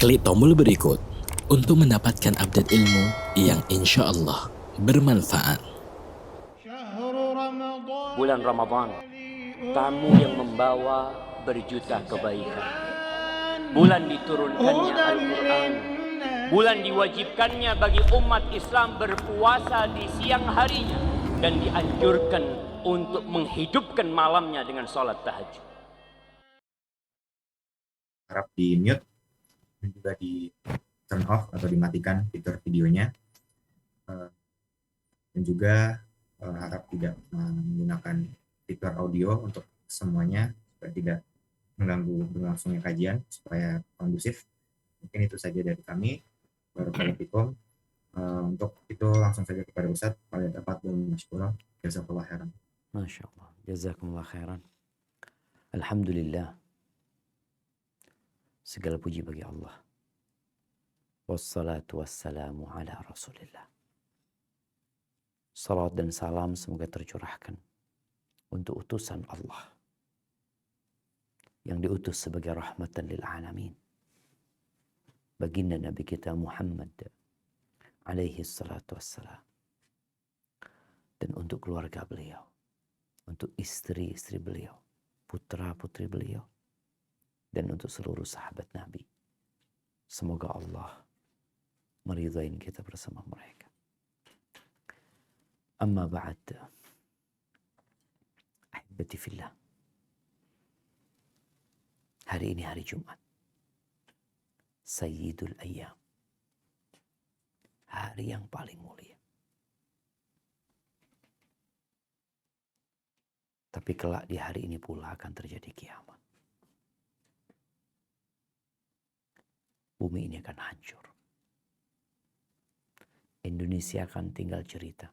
Klik tombol berikut untuk mendapatkan update ilmu yang insya Allah bermanfaat. Bulan Ramadan, tamu yang membawa berjuta kebaikan. Bulan diturunkannya Al-Quran. Bulan diwajibkannya bagi umat Islam berpuasa di siang harinya dan dianjurkan untuk menghidupkan malamnya dengan sholat tahajud. Harap di mute dan juga di turn off atau dimatikan fitur videonya, dan juga harap tidak menggunakan fitur audio untuk semuanya supaya tidak mengganggu berlangsungnya kajian, supaya kondusif. Mungkin itu saja dari kami. Barakallahu. Untuk itu langsung saja kepada Ustadz. Pada dapat masyaallah. Jazakallah khairan. Masya Allah. Jazakumullah khairan. Alhamdulillah. Segala puji bagi Allah. Wassalatu wassalamu ala Rasulillah. Salat dan salam semoga tercurahkan untuk utusan Allah yang diutus sebagai rahmatan lil alamin. Baginda Nabi kita Muhammad alaihi salatu wassalam. Dan untuk keluarga beliau, untuk istri-istri beliau, putra-putri beliau, dan untuk seluruh sahabat Nabi. Semoga Allah meridai kita bersama mereka. Amma ba'd. Ahibati fillah. Hari ini hari Jumat. Sayyidul Ayyam. Hari yang paling mulia. Tapi kelak di hari ini pula akan terjadi kiamat. Bumi ini akan hancur. Indonesia akan tinggal cerita.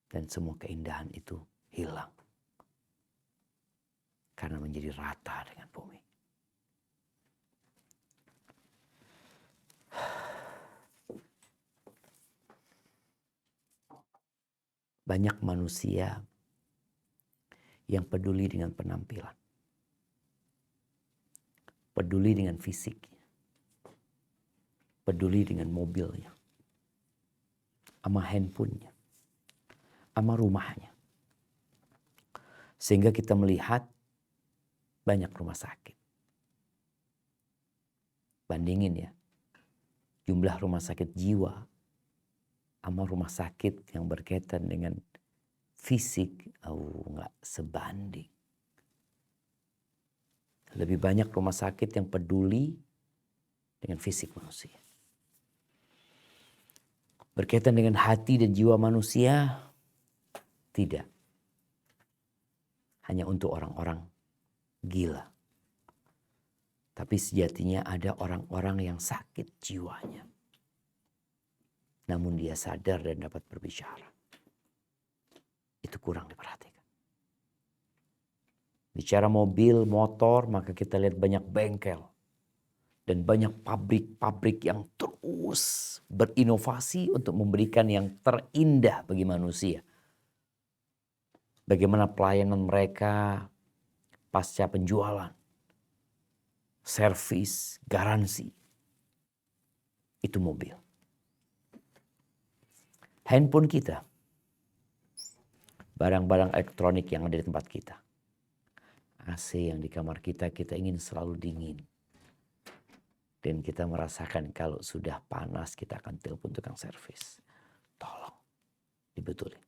Dan semua keindahan itu hilang. Karena menjadi rata dengan bumi. Banyak manusia yang peduli dengan penampilan. Peduli dengan fisiknya. Peduli dengan mobilnya. Sama handphonenya. Sama rumahnya. Sehingga kita melihat banyak rumah sakit. Bandingin ya. Jumlah rumah sakit jiwa sama rumah sakit yang berkaitan dengan fisik, nggak sebanding. Lebih banyak rumah sakit yang peduli dengan fisik manusia. Berkaitan dengan hati dan jiwa manusia, tidak. Hanya untuk orang-orang gila. Tapi sejatinya ada orang-orang yang sakit jiwanya. Namun dia sadar dan dapat berbicara. Itu kurang diperhatikan. Bicara mobil, motor, maka kita lihat banyak bengkel. Dan banyak pabrik-pabrik yang terus berinovasi untuk memberikan yang terindah bagi manusia. Bagaimana pelayanan mereka pasca penjualan. Servis, garansi. Itu mobil. Handphone kita, barang-barang elektronik yang ada di tempat kita, AC yang di kamar kita, kita ingin selalu dingin. Dan kita merasakan kalau sudah panas kita akan telepon tukang servis. Tolong dibetulin.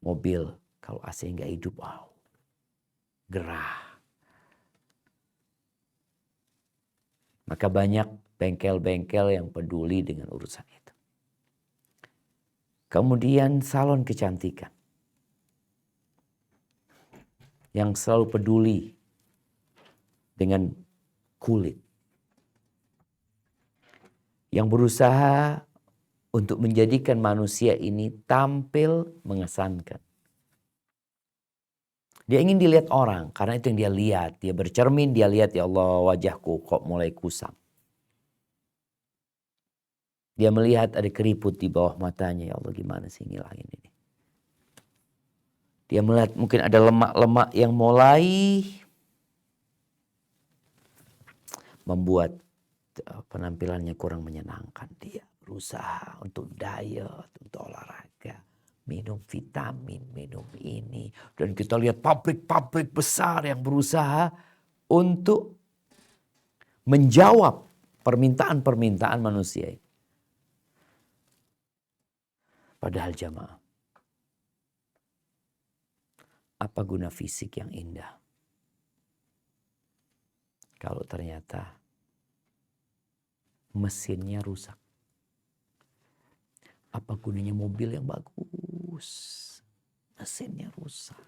Mobil kalau AC nggak hidup, wow, gerah. Maka banyak bengkel-bengkel yang peduli dengan urusan itu. Kemudian salon kecantikan. Yang selalu peduli dengan kulit. Yang berusaha untuk menjadikan manusia ini tampil mengesankan. Dia ingin dilihat orang karena itu yang dia lihat. Dia bercermin, dia lihat, ya Allah wajahku kok mulai kusam. Dia melihat ada keriput di bawah matanya. Ya Allah gimana sih ngilangin ini. Dia melihat mungkin ada lemak-lemak yang mulai membuat penampilannya kurang menyenangkan. Dia berusaha untuk diet, untuk olahraga, minum vitamin, minum ini. Dan kita lihat pabrik-pabrik besar yang berusaha untuk menjawab permintaan-permintaan manusia. Padahal jamaah, apa guna fisik yang indah kalau ternyata mesinnya rusak? Apa gunanya mobil yang bagus, mesinnya rusak?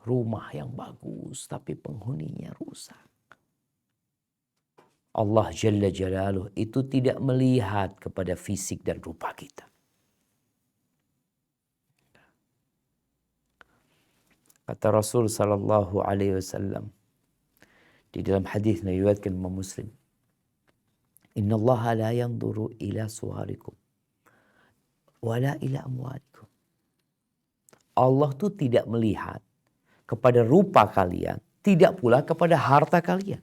Rumah yang bagus tapi penghuninya rusak. Allah Jalla Jalaluh itu tidak melihat kepada fisik dan rupa kita. Kata Rasul sallallahu alaihi wasallam di dalam hadis yang diriwayatkan Imam Muslim, "Innallaha la yanzuru ila suwarikum wala ila amwalikum." Allah tuh tidak melihat kepada rupa kalian, tidak pula kepada harta kalian.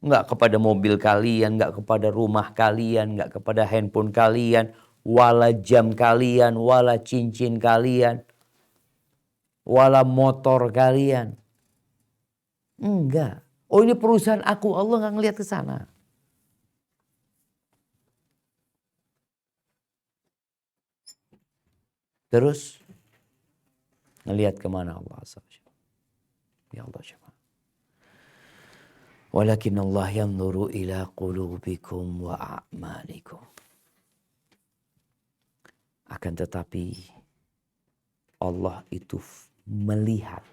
Enggak kepada mobil kalian, enggak kepada rumah kalian, enggak kepada handphone kalian, wala jam kalian, wala cincin kalian, wala motor kalian. Enggak. Oh, ini perusahaan aku, Allah enggak ngelihat ke sana. Terus ngelihat kemana Allah SWT. Ya Allah SWT. Walakin Allah yanzuru ila qulubikum wa a'malikum. Akan tetapi Allah itu melihat,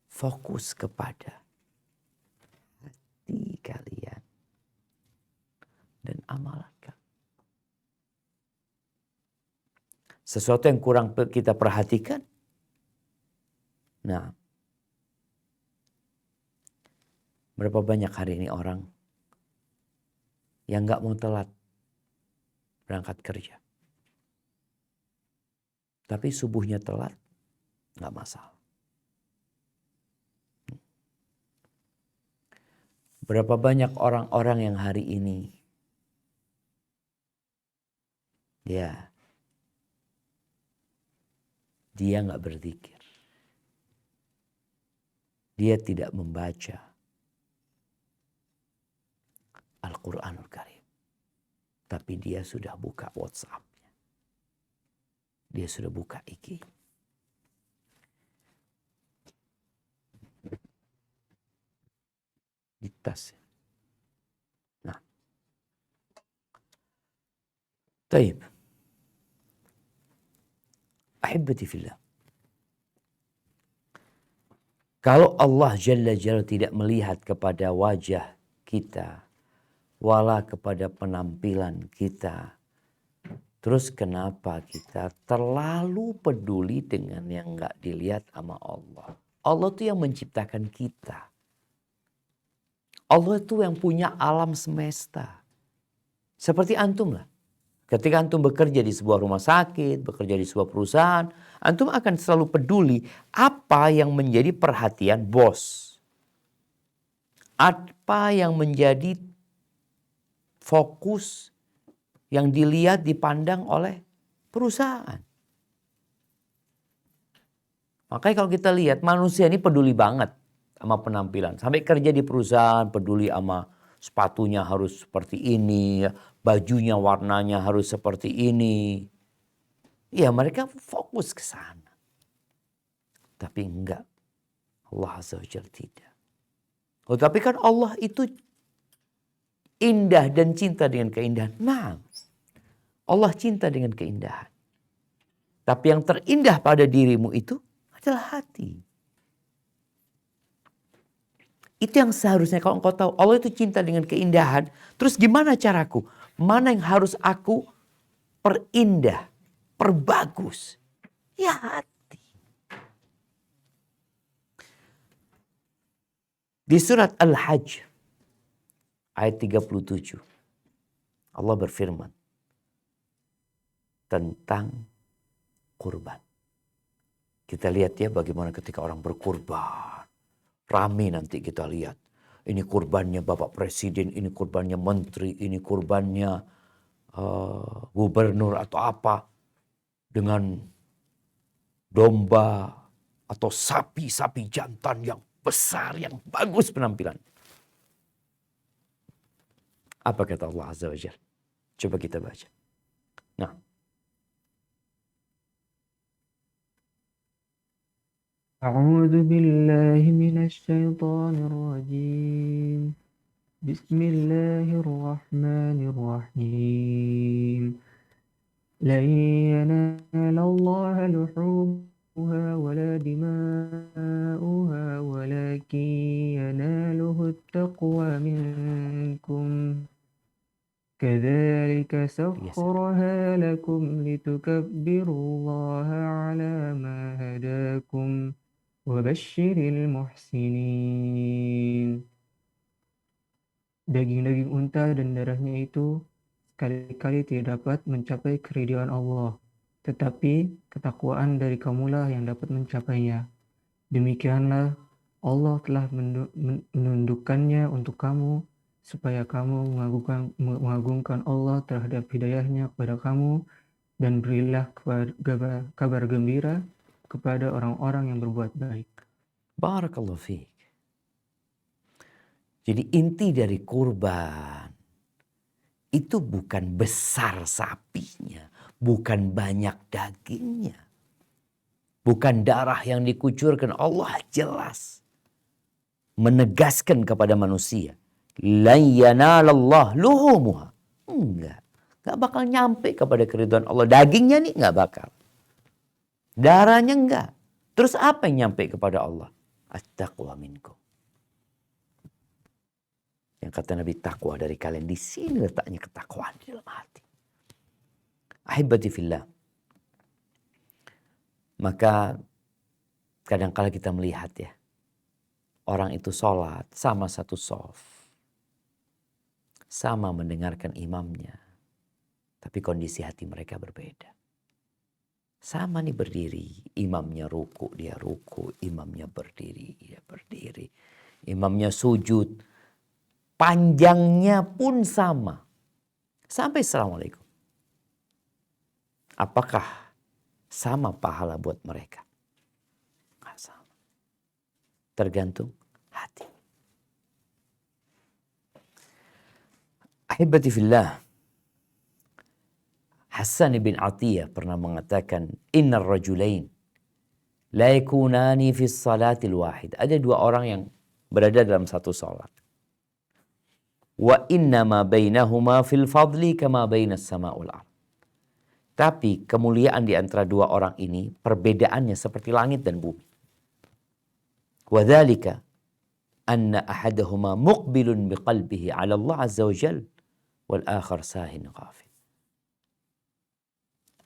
fokus kepada hati kalian dan amalan kalian. Sesuatu yang kurang kita perhatikan. Nah, berapa banyak hari ini orang yang gak mau telat berangkat kerja. Tapi subuhnya telat, gak masalah. Berapa banyak orang-orang yang hari ini, ya, dia gak berzikir. Dia tidak membaca Al-Quranul Karim. Tapi dia sudah buka WhatsApp-nya. Dia sudah buka IG. Di tas. Nah. Taib. Ahibati fillah. Kalau Allah Jalla Jalla tidak melihat kepada wajah kita, wala kepada penampilan kita, terus kenapa kita terlalu peduli dengan yang gak dilihat sama Allah? Allah itu yang menciptakan kita. Allah itu yang punya alam semesta. Seperti antum lah. Ketika antum bekerja di sebuah rumah sakit, bekerja di sebuah perusahaan, antum akan selalu peduli apa yang menjadi perhatian bos. Apa yang menjadi fokus yang dilihat, dipandang oleh perusahaan. Makanya kalau kita lihat manusia ini peduli banget sama penampilan. Sampai kerja di perusahaan peduli sama sepatunya harus seperti ini, bajunya warnanya harus seperti ini. Ya mereka fokus ke sana. Tapi enggak. Allah Azza wa Jalla tidak. Oh, tapi kan Allah itu indah dan cinta dengan keindahan. Nah, Allah cinta dengan keindahan. Tapi yang terindah pada dirimu itu adalah hati. Itu yang seharusnya kalau engkau tahu. Allah itu cinta dengan keindahan. Terus gimana caraku? Mana yang harus aku perindah, perbagus? Ya hati. Di surat Al-Hajj ayat 37. Allah berfirman tentang kurban. Kita lihat ya bagaimana ketika orang berkurban. Rame nanti kita lihat. Ini kurbannya Bapak Presiden, ini kurbannya Menteri, ini kurbannya gubernur atau apa. Dengan domba atau sapi-sapi jantan yang besar, yang bagus penampilan. Apa kata Allah Azza wa Jalla? Coba kita baca. Nah. أعوذ بالله من الشيطان الرجيم بسم الله الرحمن الرحيم لن ينال الله لحومها ولا دماؤها ولكن يناله التقوى منكم كذلك سخرها لكم لتكبروا الله على ما هداكم وبشر المحسنين. Daging-daging unta dan darahnya itu sekali-kali tidak dapat mencapai keridhaan Allah, tetapi ketakwaan dari kamulah yang dapat mencapainya. Demikianlah Allah telah menundukkannya untuk kamu, supaya kamu mengagungkan Allah terhadap hidayahnya kepada kamu, dan berilah kabar gembira kepada orang-orang yang berbuat baik. Barakallahu fiik. Jadi inti dari kurban itu bukan besar sapinya, bukan banyak dagingnya, bukan darah yang dikucurkan. Allah jelas menegaskan kepada manusia, lan yanalallah luhumuha. Enggak bakal nyampe kepada keridhaan Allah. Dagingnya nih enggak bakal. Darahnya enggak. Terus apa yang nyampe kepada Allah? At-taqwa minkum. Yang kata Nabi, takwa dari kalian. Di sini letaknya ketakwaan di dalam hati. Ahibati fillah. Maka kadang-kala kita melihat ya, orang itu sholat sama satu shaf, sama mendengarkan imamnya, tapi kondisi hati mereka berbeda. Sama nih berdiri, imamnya ruku, dia ruku, imamnya berdiri, dia berdiri. Imamnya sujud, panjangnya pun sama. Sampai Assalamualaikum. Apakah sama pahala buat mereka? Nggak sama. Tergantung hati. Ahibati fillah. Hasan bin Atiyah pernah mengatakan, Innar rajulain la yakunani fi salatil wahid. Ada dua orang yang berada dalam satu salat. Wa innama bainahuma fil fadli kama bainas sama wal ardh. Tapi kemuliaan di antara dua orang ini perbedaannya seperti langit dan bumi. Wa dzalika anna ahadahuma muqbilun biqalbihi 'ala Allah azza wa jalla wal akhar sahin ghafil.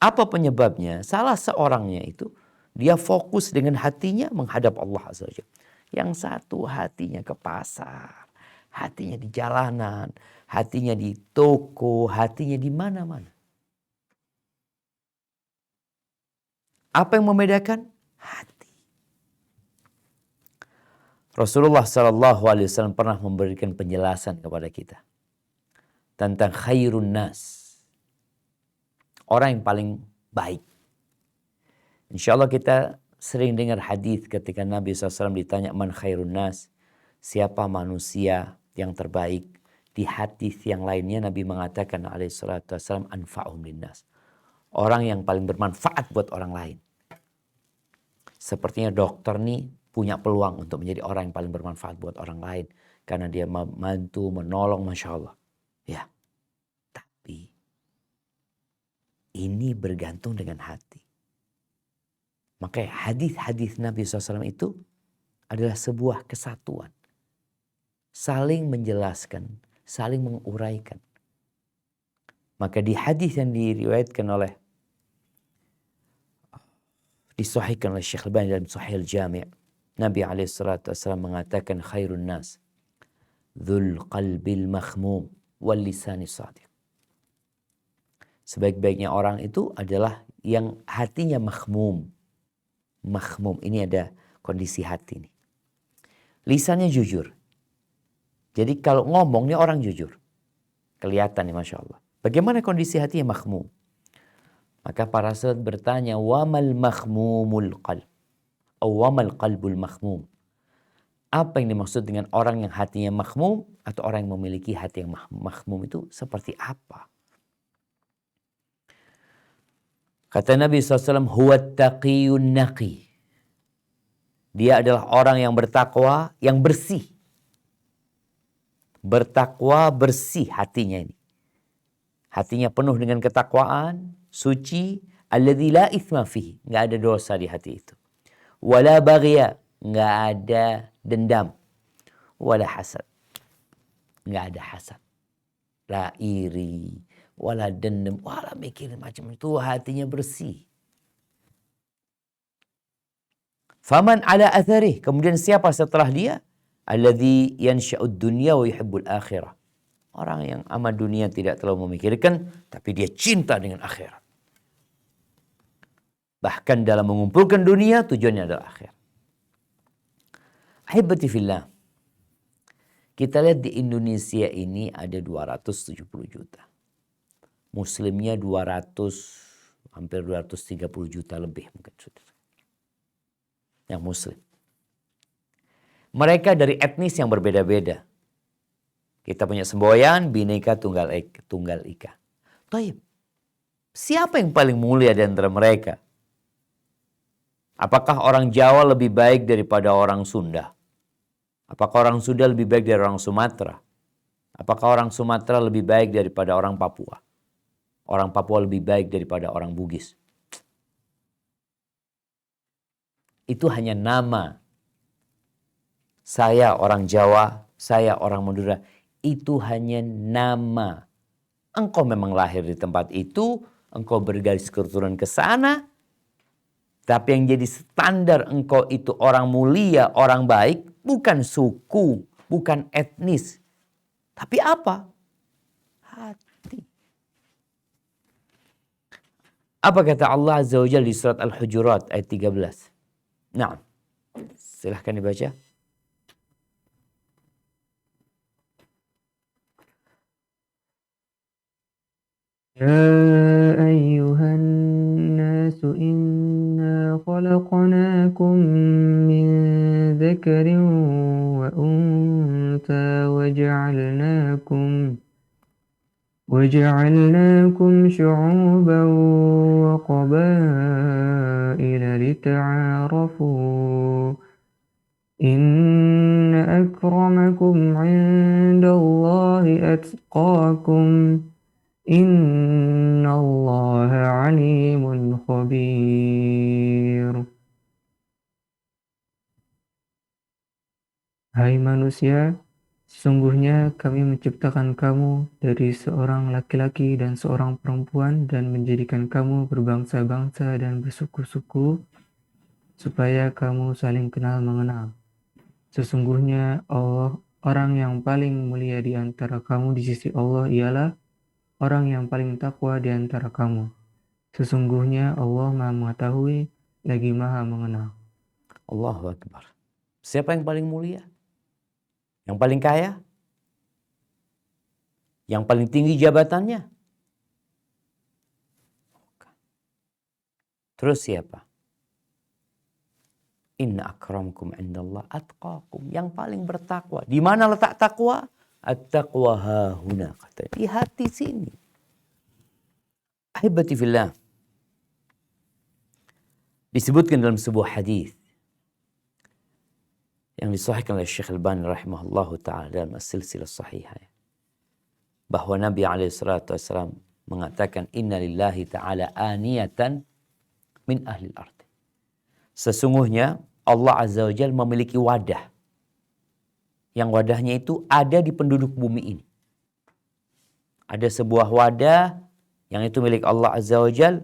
Apa penyebabnya? Salah seorangnya itu dia fokus dengan hatinya menghadap Allah azza wa jalla. Yang satu hatinya ke pasar, hatinya di jalanan, hatinya di toko, hatinya di mana-mana. Apa yang membedakan? Hati. Rasulullah SAW pernah memberikan penjelasan kepada kita tentang khairun nas. Orang yang paling baik. Insya Allah kita sering dengar hadis ketika Nabi SAW ditanya man khairun nas. Siapa manusia yang terbaik? Di hadis yang lainnya Nabi mengatakan alaihissalam anfa'um linnas. Orang yang paling bermanfaat buat orang lain. Sepertinya dokter nih punya peluang untuk menjadi orang yang paling bermanfaat buat orang lain. Karena dia membantu, menolong, Masya Allah. Ya. Tapi ini bergantung dengan hati. Makanya hadis-hadis Nabi SAW itu adalah sebuah kesatuan. Saling menjelaskan, saling menguraikan. Maka di hadis yang diriwayatkan oleh disahihkan oleh Syekh Al-Albani dalam Sahih Al-Jami', Nabi SAW mengatakan khairun nas dzul qalbil makhmum wal lisani shadiq. Sebaik-baiknya orang itu adalah yang hatinya makhmum. Makhmum ini ada kondisi hati nih. Lisannya jujur. Jadi kalau ngomong nih orang jujur. Kelihatan nih Masya Allah. Bagaimana kondisi hatinya? Makhmum. Maka para sahabat bertanya, wamal makhmumul qalb? Wamal qalbul makhmum? Apa yang dimaksud dengan orang yang hatinya makhmum atau orang yang memiliki hati yang makhmum itu seperti apa? Kata Nabi SAW, huwa taqiyun naqi. Dia adalah orang yang bertakwa, yang bersih. Bertakwa bersih hatinya ini. Hatinya penuh dengan ketakwaan, suci, alladzi la itsma fihi, enggak ada dosa di hati itu. Wala baghya, enggak ada dendam. Wala hasad. Enggak ada hasad. La iri, wala dendam, wala mikirin macam itu, hatinya bersih. Faman ala atharih, kemudian siapa setelah dia? Alladzi yansha'ud dunya wa yuhibbul akhirah. Orang yang amat dunia tidak terlalu memikirkan, tapi dia cinta dengan akhirat. Bahkan dalam mengumpulkan dunia, tujuannya adalah akhirat. Ahibati fillah. Kita lihat di Indonesia ini ada 270 juta. Muslimnya 200, hampir 230 juta lebih mungkin. Yang muslim. Mereka dari etnis yang berbeda-beda. Kita punya semboyan, Bhinneka Tunggal Ika. Taib. Siapa yang paling mulia di antara mereka? Apakah orang Jawa lebih baik daripada orang Sunda? Apakah orang Sunda lebih baik dari orang Sumatera? Apakah orang Sumatera lebih baik daripada orang Papua? Orang Papua lebih baik daripada orang Bugis? Itu hanya nama. Saya orang Jawa, saya orang Madura. Itu hanya nama. Engkau memang lahir di tempat itu, engkau bergaris keturunan ke sana. Tapi yang jadi standar engkau itu orang mulia, orang baik, bukan suku, bukan etnis. Tapi apa? Hati. Apa kata Allah Azza wa Jalla di surat Al-Hujurat ayat 13? Nah, silahkan dibaca. يا أيها الناس إنا خلقناكم من ذكر وأنثى وجعلناكم شعوبا وقبائل لتعارفوا إن أكرمكم عند الله أتقاكم إن الله عليم خبير. Hai manusia, sesungguhnya kami menciptakan kamu dari seorang laki-laki dan seorang perempuan dan menjadikan kamu berbangsa-bangsa dan bersuku-suku supaya kamu saling kenal mengenal. Sesungguhnya Allah, orang yang paling mulia di antara kamu di sisi Allah ialah orang yang paling takwa di antara kamu. Sesungguhnya Allah Maha mengetahui lagi Maha mengenal. Allahu Akbar. Siapa yang paling mulia? Yang paling kaya? Yang paling tinggi jabatannya? Terus siapa? Inna akramkum indallah atqakum. Yang paling bertakwa. Di mana letak takwa? At-taqwa hahuna, kata di hati sini. Ahibati fillah. Disebutkan dalam sebuah hadis yang disahihkan oleh Syekh Al-Albani rahimahullahu taala dalam as-silsilah sahihah, bahwa Nabi alaihi salatu wasallam mengatakan inna lillahi ta'ala aniyatan min ahli al-ard. Sesungguhnya Allah azza wajalla memiliki wadah. Yang wadahnya itu ada di penduduk bumi ini. Ada sebuah wadah yang itu milik Allah Azza wa Jal.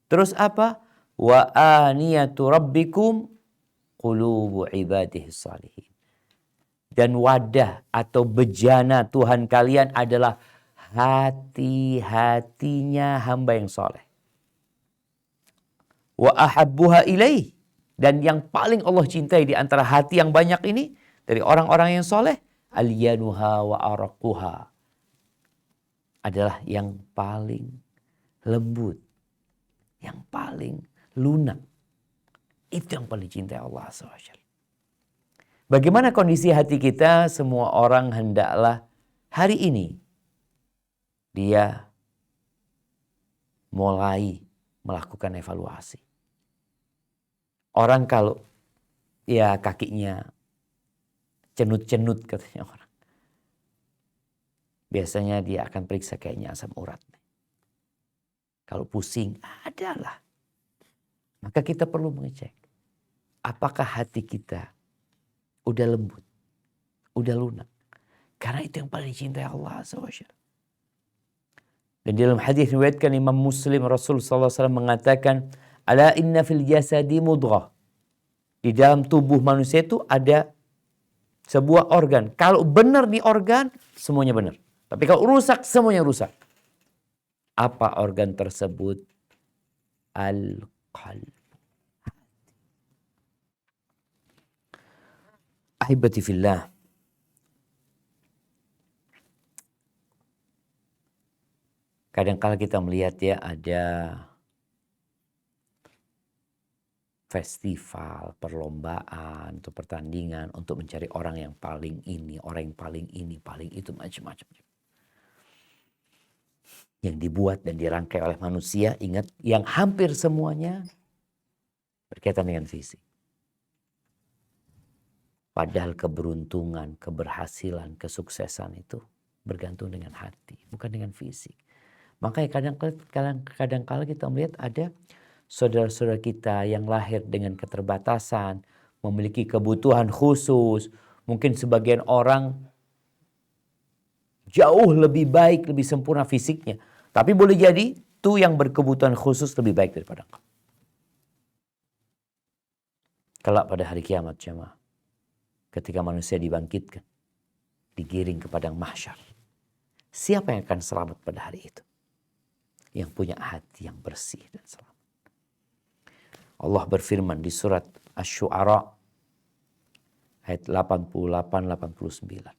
Terus apa? Wa aniyatu rabbikum qulubu ibadihi salihin. Dan wadah atau bejana Tuhan kalian adalah hati-hatinya hamba yang soleh. Wa ahabbuha ilaih. Dan yang paling Allah cintai di antara hati yang banyak ini dari orang-orang yang soleh, alyanuha wa araquha, adalah yang paling lembut, yang paling lunak. Itu yang paling cintai Allah SWT. Bagaimana kondisi hati kita? Semua orang hendaklah hari ini dia mulai melakukan evaluasi. Orang kalau ya kakinya cenut-cenut katanya orang, biasanya dia akan periksa kayaknya asam urat. Kalau pusing, adalah. Maka kita perlu mengecek. Apakah hati kita udah lembut, udah lunak. Karena itu yang paling cintai Allah SWT. Dan dalam hadis riwayatkan Imam Muslim, Rasul SAW mengatakan, ala inna fil jasadi mudghah. Di dalam tubuh manusia itu ada sebuah organ. Kalau benar di organ, semuanya benar. Tapi kalau rusak, semuanya rusak. Apa organ tersebut? Al-qalb. Ahibati fillah. Kadang-kala kita melihat ya ada festival, perlombaan, atau pertandingan untuk mencari orang yang paling ini, orang yang paling ini, paling itu, macam-macam. Yang dibuat dan dirangkai oleh manusia, ingat, yang hampir semuanya berkaitan dengan fisik. Padahal keberuntungan, keberhasilan, kesuksesan itu bergantung dengan hati, bukan dengan fisik. Makanya kadang-kala kita melihat ada saudara-saudara kita yang lahir dengan keterbatasan, memiliki kebutuhan khusus. Mungkin sebagian orang jauh lebih baik, lebih sempurna fisiknya. Tapi boleh jadi itu yang berkebutuhan khusus lebih baik daripada engkau. Kelak pada hari kiamat jemaah, ketika manusia dibangkitkan, digiring ke padang mahsyar, siapa yang akan selamat pada hari itu? Yang punya hati yang bersih dan selamat. Allah berfirman di surat Asy-Syu'ara ayat 88-89.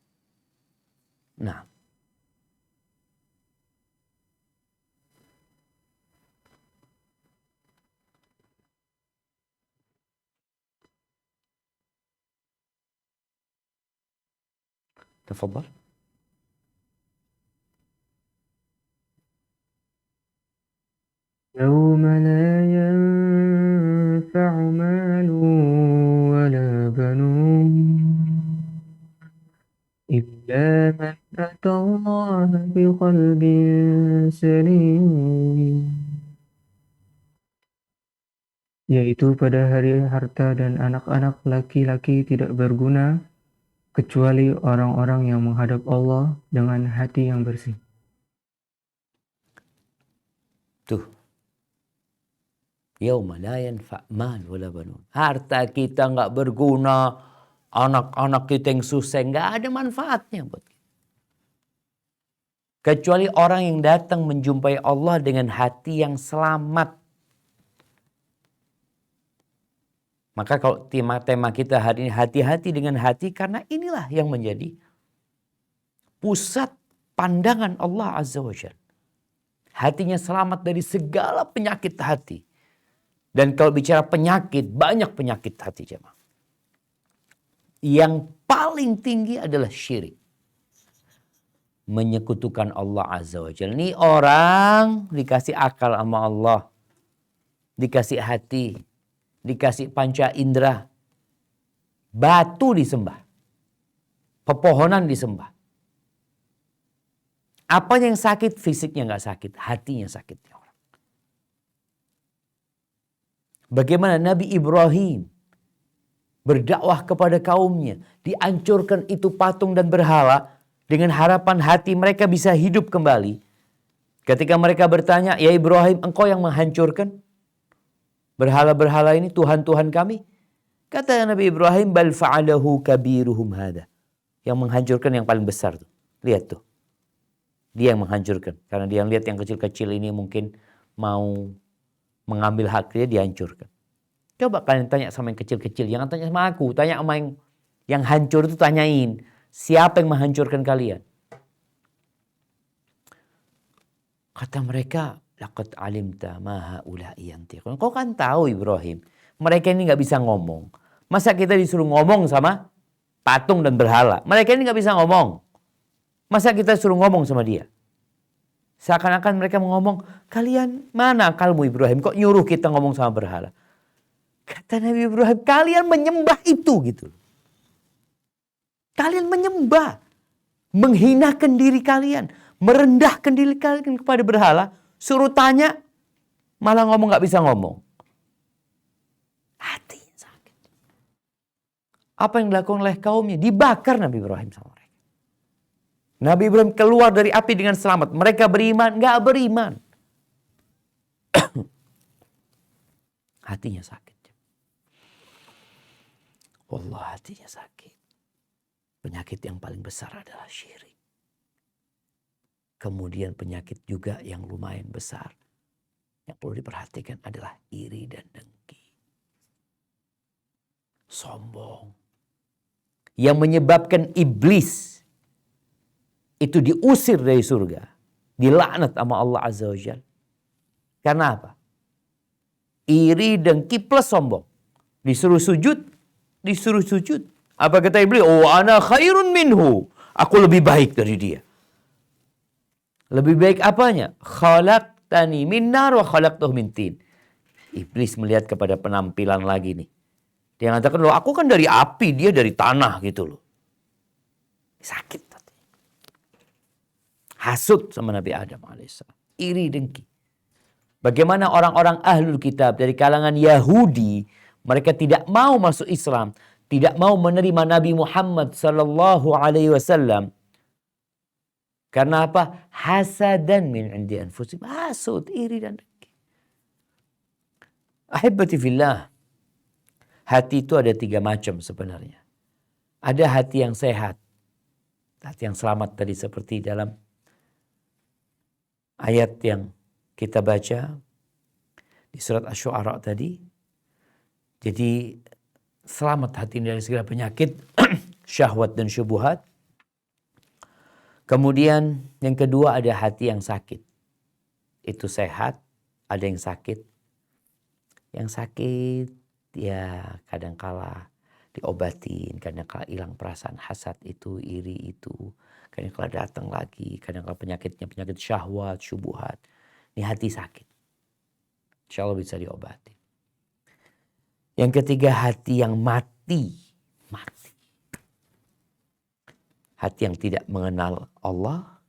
Nah, tafadhal. يوم لا ينفع مال ولا بنون إلا من أتى الله بقلب سليم. Yaitu pada hari harta dan anak-anak laki-laki tidak berguna kecuali orang-orang yang menghadap Allah dengan hati yang bersih. Tuh. Yauma la yanfa' mal wala banun. Harta kita nggak berguna, anak-anak kita yang susah nggak ada manfaatnya buat kita. Kecuali orang yang datang menjumpai Allah dengan hati yang selamat. Maka kalau tema kita hari ini hati-hati dengan hati, karena inilah yang menjadi pusat pandangan Allah Azza wa Jalla. Hatinya selamat dari segala penyakit hati. Dan kalau bicara penyakit, banyak penyakit hati jemaah. Yang paling tinggi adalah syirik. Menyekutukan Allah Azza wa Jalla. Ini orang dikasih akal sama Allah. Dikasih hati. Dikasih panca indera. Batu disembah. Pepohonan disembah. Apanya yang sakit? Fisiknya nggak sakit. Hatinya sakitnya. Bagaimana Nabi Ibrahim berdakwah kepada kaumnya. Dihancurkan itu patung dan berhala. Dengan harapan hati mereka bisa hidup kembali. Ketika mereka bertanya, ya Ibrahim, engkau yang menghancurkan berhala-berhala ini, Tuhan-Tuhan kami? Kata Nabi Ibrahim, bal fa'alahu kabiruhum hada. Yang menghancurkan yang paling besar tuh. Lihat tuh. Dia yang menghancurkan. Karena dia lihat yang kecil-kecil ini mungkin mau mengambil hak dia, dihancurkan. Coba kalian tanya sama yang kecil-kecil. Jangan tanya sama aku. Tanya sama yang Yang hancur itu tanyain, siapa yang menghancurkan kalian? Kata mereka, laqad alimta ma haula'i yantiqun. Kau kan tahu Ibrahim, mereka ini nggak bisa ngomong. Masa kita disuruh ngomong sama patung dan berhala? Mereka ini nggak bisa ngomong. Masa kita suruh ngomong sama dia? Seakan-akan mereka ngomong, kalian mana akalmu Ibrahim? Kok nyuruh kita ngomong sama berhala? Kata Nabi Ibrahim, kalian menyembah itu gitu. Kalian menyembah. Menghinakan diri kalian. Merendahkan diri kalian kepada berhala. Suruh tanya, malah ngomong gak bisa ngomong. Hatinya sakit. Apa yang dilakukan oleh kaumnya? Dibakar Nabi Ibrahim sama mereka. Nabi Ibrahim keluar dari api dengan selamat. Mereka beriman, gak beriman. Hatinya sakit. Wallah, hatinya sakit. Penyakit yang paling besar adalah syirik. Kemudian penyakit juga yang lumayan besar. Yang perlu diperhatikan adalah iri dan dengki. Sombong. Yang menyebabkan iblis itu diusir dari surga. Dilaknat sama Allah Azza wa Jalla. Karena apa? Iri, dengki plus sombong. Disuruh sujud. Apa kata iblis? Oh, ana khairun minhu. Aku lebih baik dari dia. Lebih baik apanya? Khalaqtani min nar wa khalaqtahu min tin. Iblis melihat kepada penampilan lagi nih. Dia mengatakan, loh aku kan dari api, dia dari tanah gitu loh. Sakit. Hasut sama Nabi Adam alaihissalam. Iri dengki. Bagaimana orang-orang ahlul kitab dari kalangan Yahudi, mereka tidak mau masuk Islam, tidak mau menerima Nabi Muhammad sallallahu alaihi wasallam. Karena apa? Hasadan min indi anfusihim. Hasud, iri dan dengki. Ahibati fillah. Hati itu ada 3 macam sebenarnya. Ada hati yang sehat. Hati yang selamat tadi seperti dalam ayat yang kita baca di surat Asy-Syu'ara tadi. Jadi selamat hati dari segala penyakit, syahwat dan syubhat. Kemudian yang kedua ada hati yang sakit. Itu sehat, ada yang sakit. Yang sakit ya kadangkala diobatin, kadangkala hilang perasaan hasad itu, iri itu. Kadangkala datang lagi, kadangkala penyakitnya penyakit syahwat, syubhat. Ini hati sakit. Insya Allah bisa diobati. Yang ketiga hati yang mati. Hati yang tidak mengenal Allah,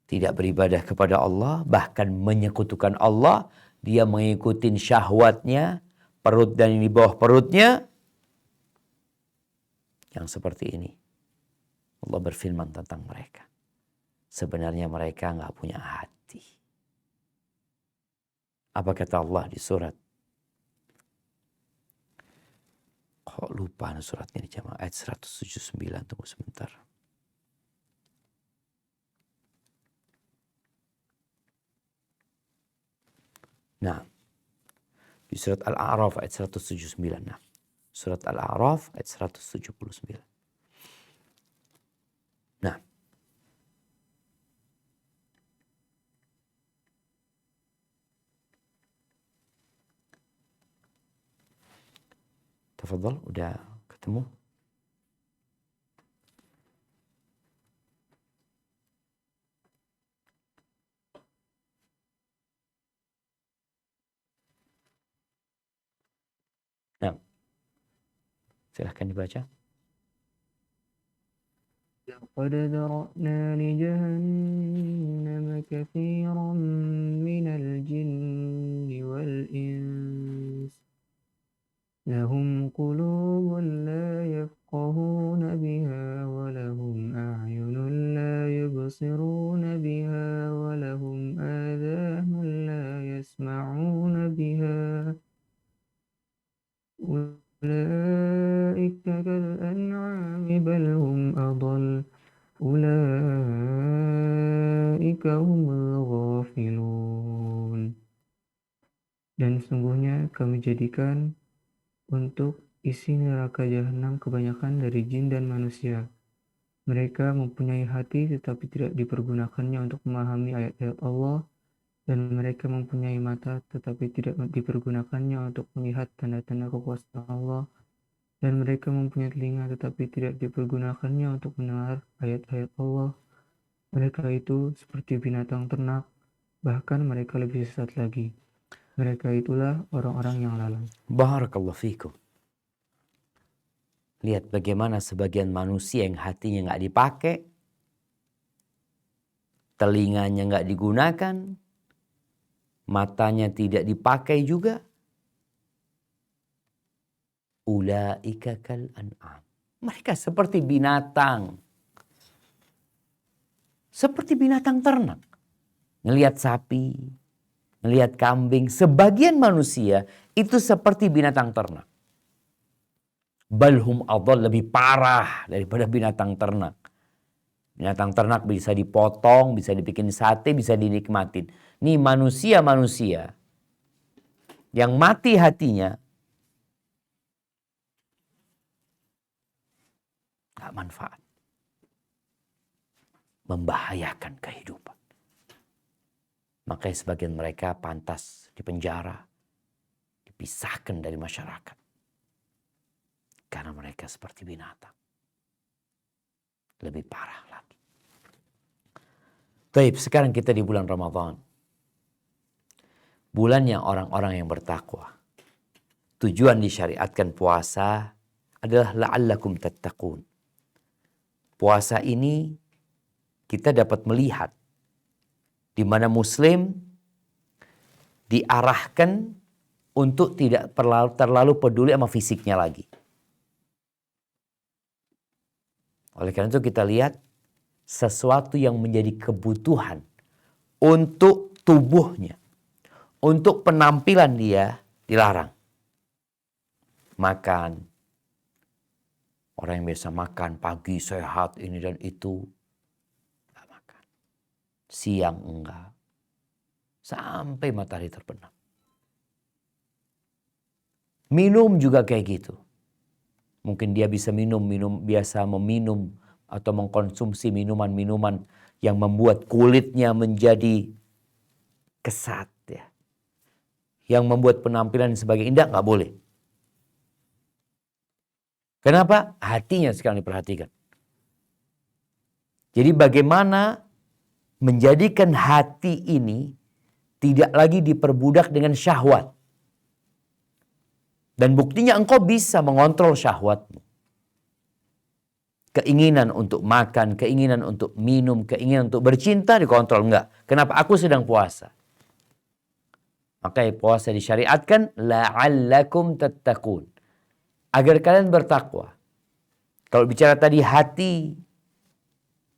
tidak beribadah kepada Allah, bahkan menyekutukan Allah. Dia mengikuti syahwatnya, perut dan di bawah perutnya. Yang seperti ini. Allah berfirman tentang mereka. Sebenarnya mereka nggak punya hati. Apa kata Allah di surat? Kok lupa suratnya di jamaah ayat 179. Tunggu sebentar. Nah, di surat Al-A'raf ayat 179. Nah, surat Al-A'raf ayat 179. Nah, tafadhal, udah ketemu? Nah, silahkan dibaca. لقد ذرأنا لجهنم كثيرا من الجن والإنس لهم قلوب لا يفقهون بها ولهم أعين لا يبصرون بها ولهم آذان لا يسمعون بها أولئك كالأنعام بل هم أضل أولئك هم الغافلون. Dan sungguhnya kami jadikan untuk isi neraka jahanam kebanyakan dari jin dan manusia. Mereka mempunyai hati tetapi tidak dipergunakannya untuk memahami ayat-ayat Allah, dan mereka mempunyai mata tetapi tidak dipergunakannya untuk melihat tanda-tanda kekuasaan Allah, dan mereka mempunyai telinga tetapi tidak dipergunakannya untuk mendengar ayat-ayat Allah. Mereka itu seperti binatang ternak, bahkan mereka lebih sesat lagi. Mereka itulah orang-orang yang lalai. Barakallahu fikum. Lihat bagaimana sebagian manusia yang hatinya nggak dipakai, telinganya nggak digunakan, matanya tidak dipakai juga. Ulaika kal an'am. Mereka seperti binatang. Seperti binatang ternak. Ngelihat sapi, ngelihat kambing, sebagian manusia itu seperti binatang ternak. Balhum adhal, lebih parah daripada binatang ternak. Binatang ternak bisa dipotong, bisa dibikin sate, bisa dinikmatin. Nih manusia-manusia yang mati hatinya gak manfaat. Membahayakan kehidupan. Makanya sebagian mereka pantas dipenjara, dipisahkan dari masyarakat. Karena mereka seperti binatang. Lebih parah lagi. Taib, sekarang kita di bulan Ramadan. Bulannya orang-orang yang bertakwa. Tujuan disyariatkan puasa adalah la'allakum tattaqun. Puasa ini kita dapat melihat di mana Muslim diarahkan untuk tidak terlalu peduli sama fisiknya lagi. Oleh karena itu kita lihat sesuatu yang menjadi kebutuhan untuk tubuhnya, untuk penampilan dia dilarang. Makan. Orang yang biasa makan pagi sehat ini dan itu. Enggak makan. Siang enggak. Sampai matahari terbenam. Minum juga kayak gitu. Mungkin dia bisa biasa meminum atau mengkonsumsi minuman-minuman yang membuat kulitnya menjadi kesat ya. Yang membuat penampilan sebagai indah nggak boleh. Kenapa? Hatinya sekarang diperhatikan. Jadi bagaimana menjadikan hati ini tidak lagi diperbudak dengan syahwat. Dan buktinya engkau bisa mengontrol syahwatmu. Keinginan untuk makan, keinginan untuk minum, keinginan untuk bercinta dikontrol. Enggak. Kenapa? Aku sedang puasa. Makanya puasa disyariatkan la'allakum tattaqun. Agar kalian bertakwa. Kalau bicara tadi hati,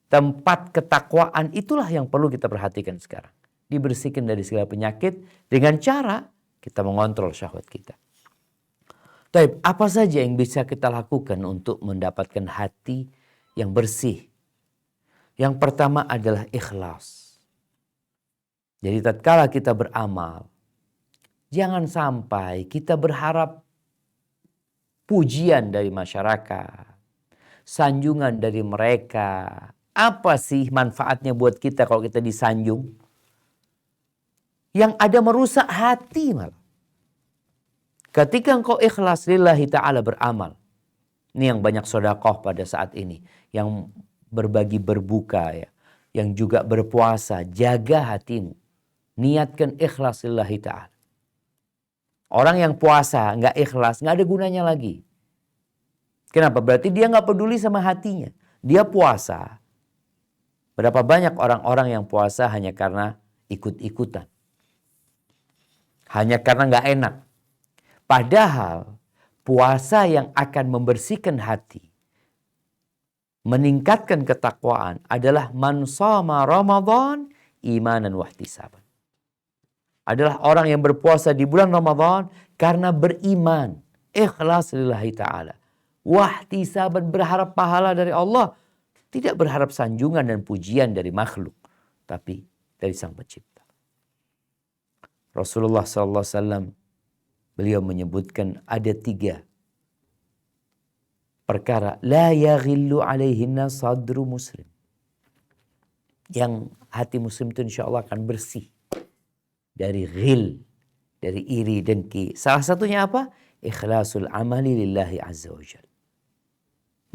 tempat ketakwaan, itulah yang perlu kita perhatikan sekarang. Dibersihkan dari segala penyakit dengan cara kita mengontrol syahwat kita. Taib, apa saja yang bisa kita lakukan untuk mendapatkan hati yang bersih? Yang pertama adalah ikhlas. Jadi tatkala kita beramal, jangan sampai kita berharap pujian dari masyarakat, sanjungan dari mereka. Apa sih manfaatnya buat kita kalau kita disanjung? Yang ada merusak hati malah. Ketika engkau ikhlas lillahi ta'ala beramal. Ini yang banyak sedekah pada saat ini. Yang berbagi berbuka ya. Yang juga berpuasa. Jaga hatimu. Niatkan ikhlas lillahi ta'ala. Orang yang puasa nggak ikhlas nggak ada gunanya lagi. Kenapa? Berarti dia nggak peduli sama hatinya. Dia puasa. Berapa banyak orang-orang yang puasa hanya karena ikut-ikutan. Hanya karena nggak enak. Padahal puasa yang akan membersihkan hati, meningkatkan ketakwaan adalah man shoma Ramadan imanan wahtisaban. Adalah orang yang berpuasa di bulan Ramadan karena beriman, ikhlas lillahi ta'ala. Wahtisaban, berharap pahala dari Allah, tidak berharap sanjungan dan pujian dari makhluk, tapi dari Sang Pencipta. Rasulullah SAW beliau menyebutkan ada 3 perkara la yaghillu alaihinna sadru muslim. Yang hati muslim itu insya Allah akan bersih dari ghil, dari iri, dengki. Salah satunya apa? Ikhlasul amali lillahi azza wa jal.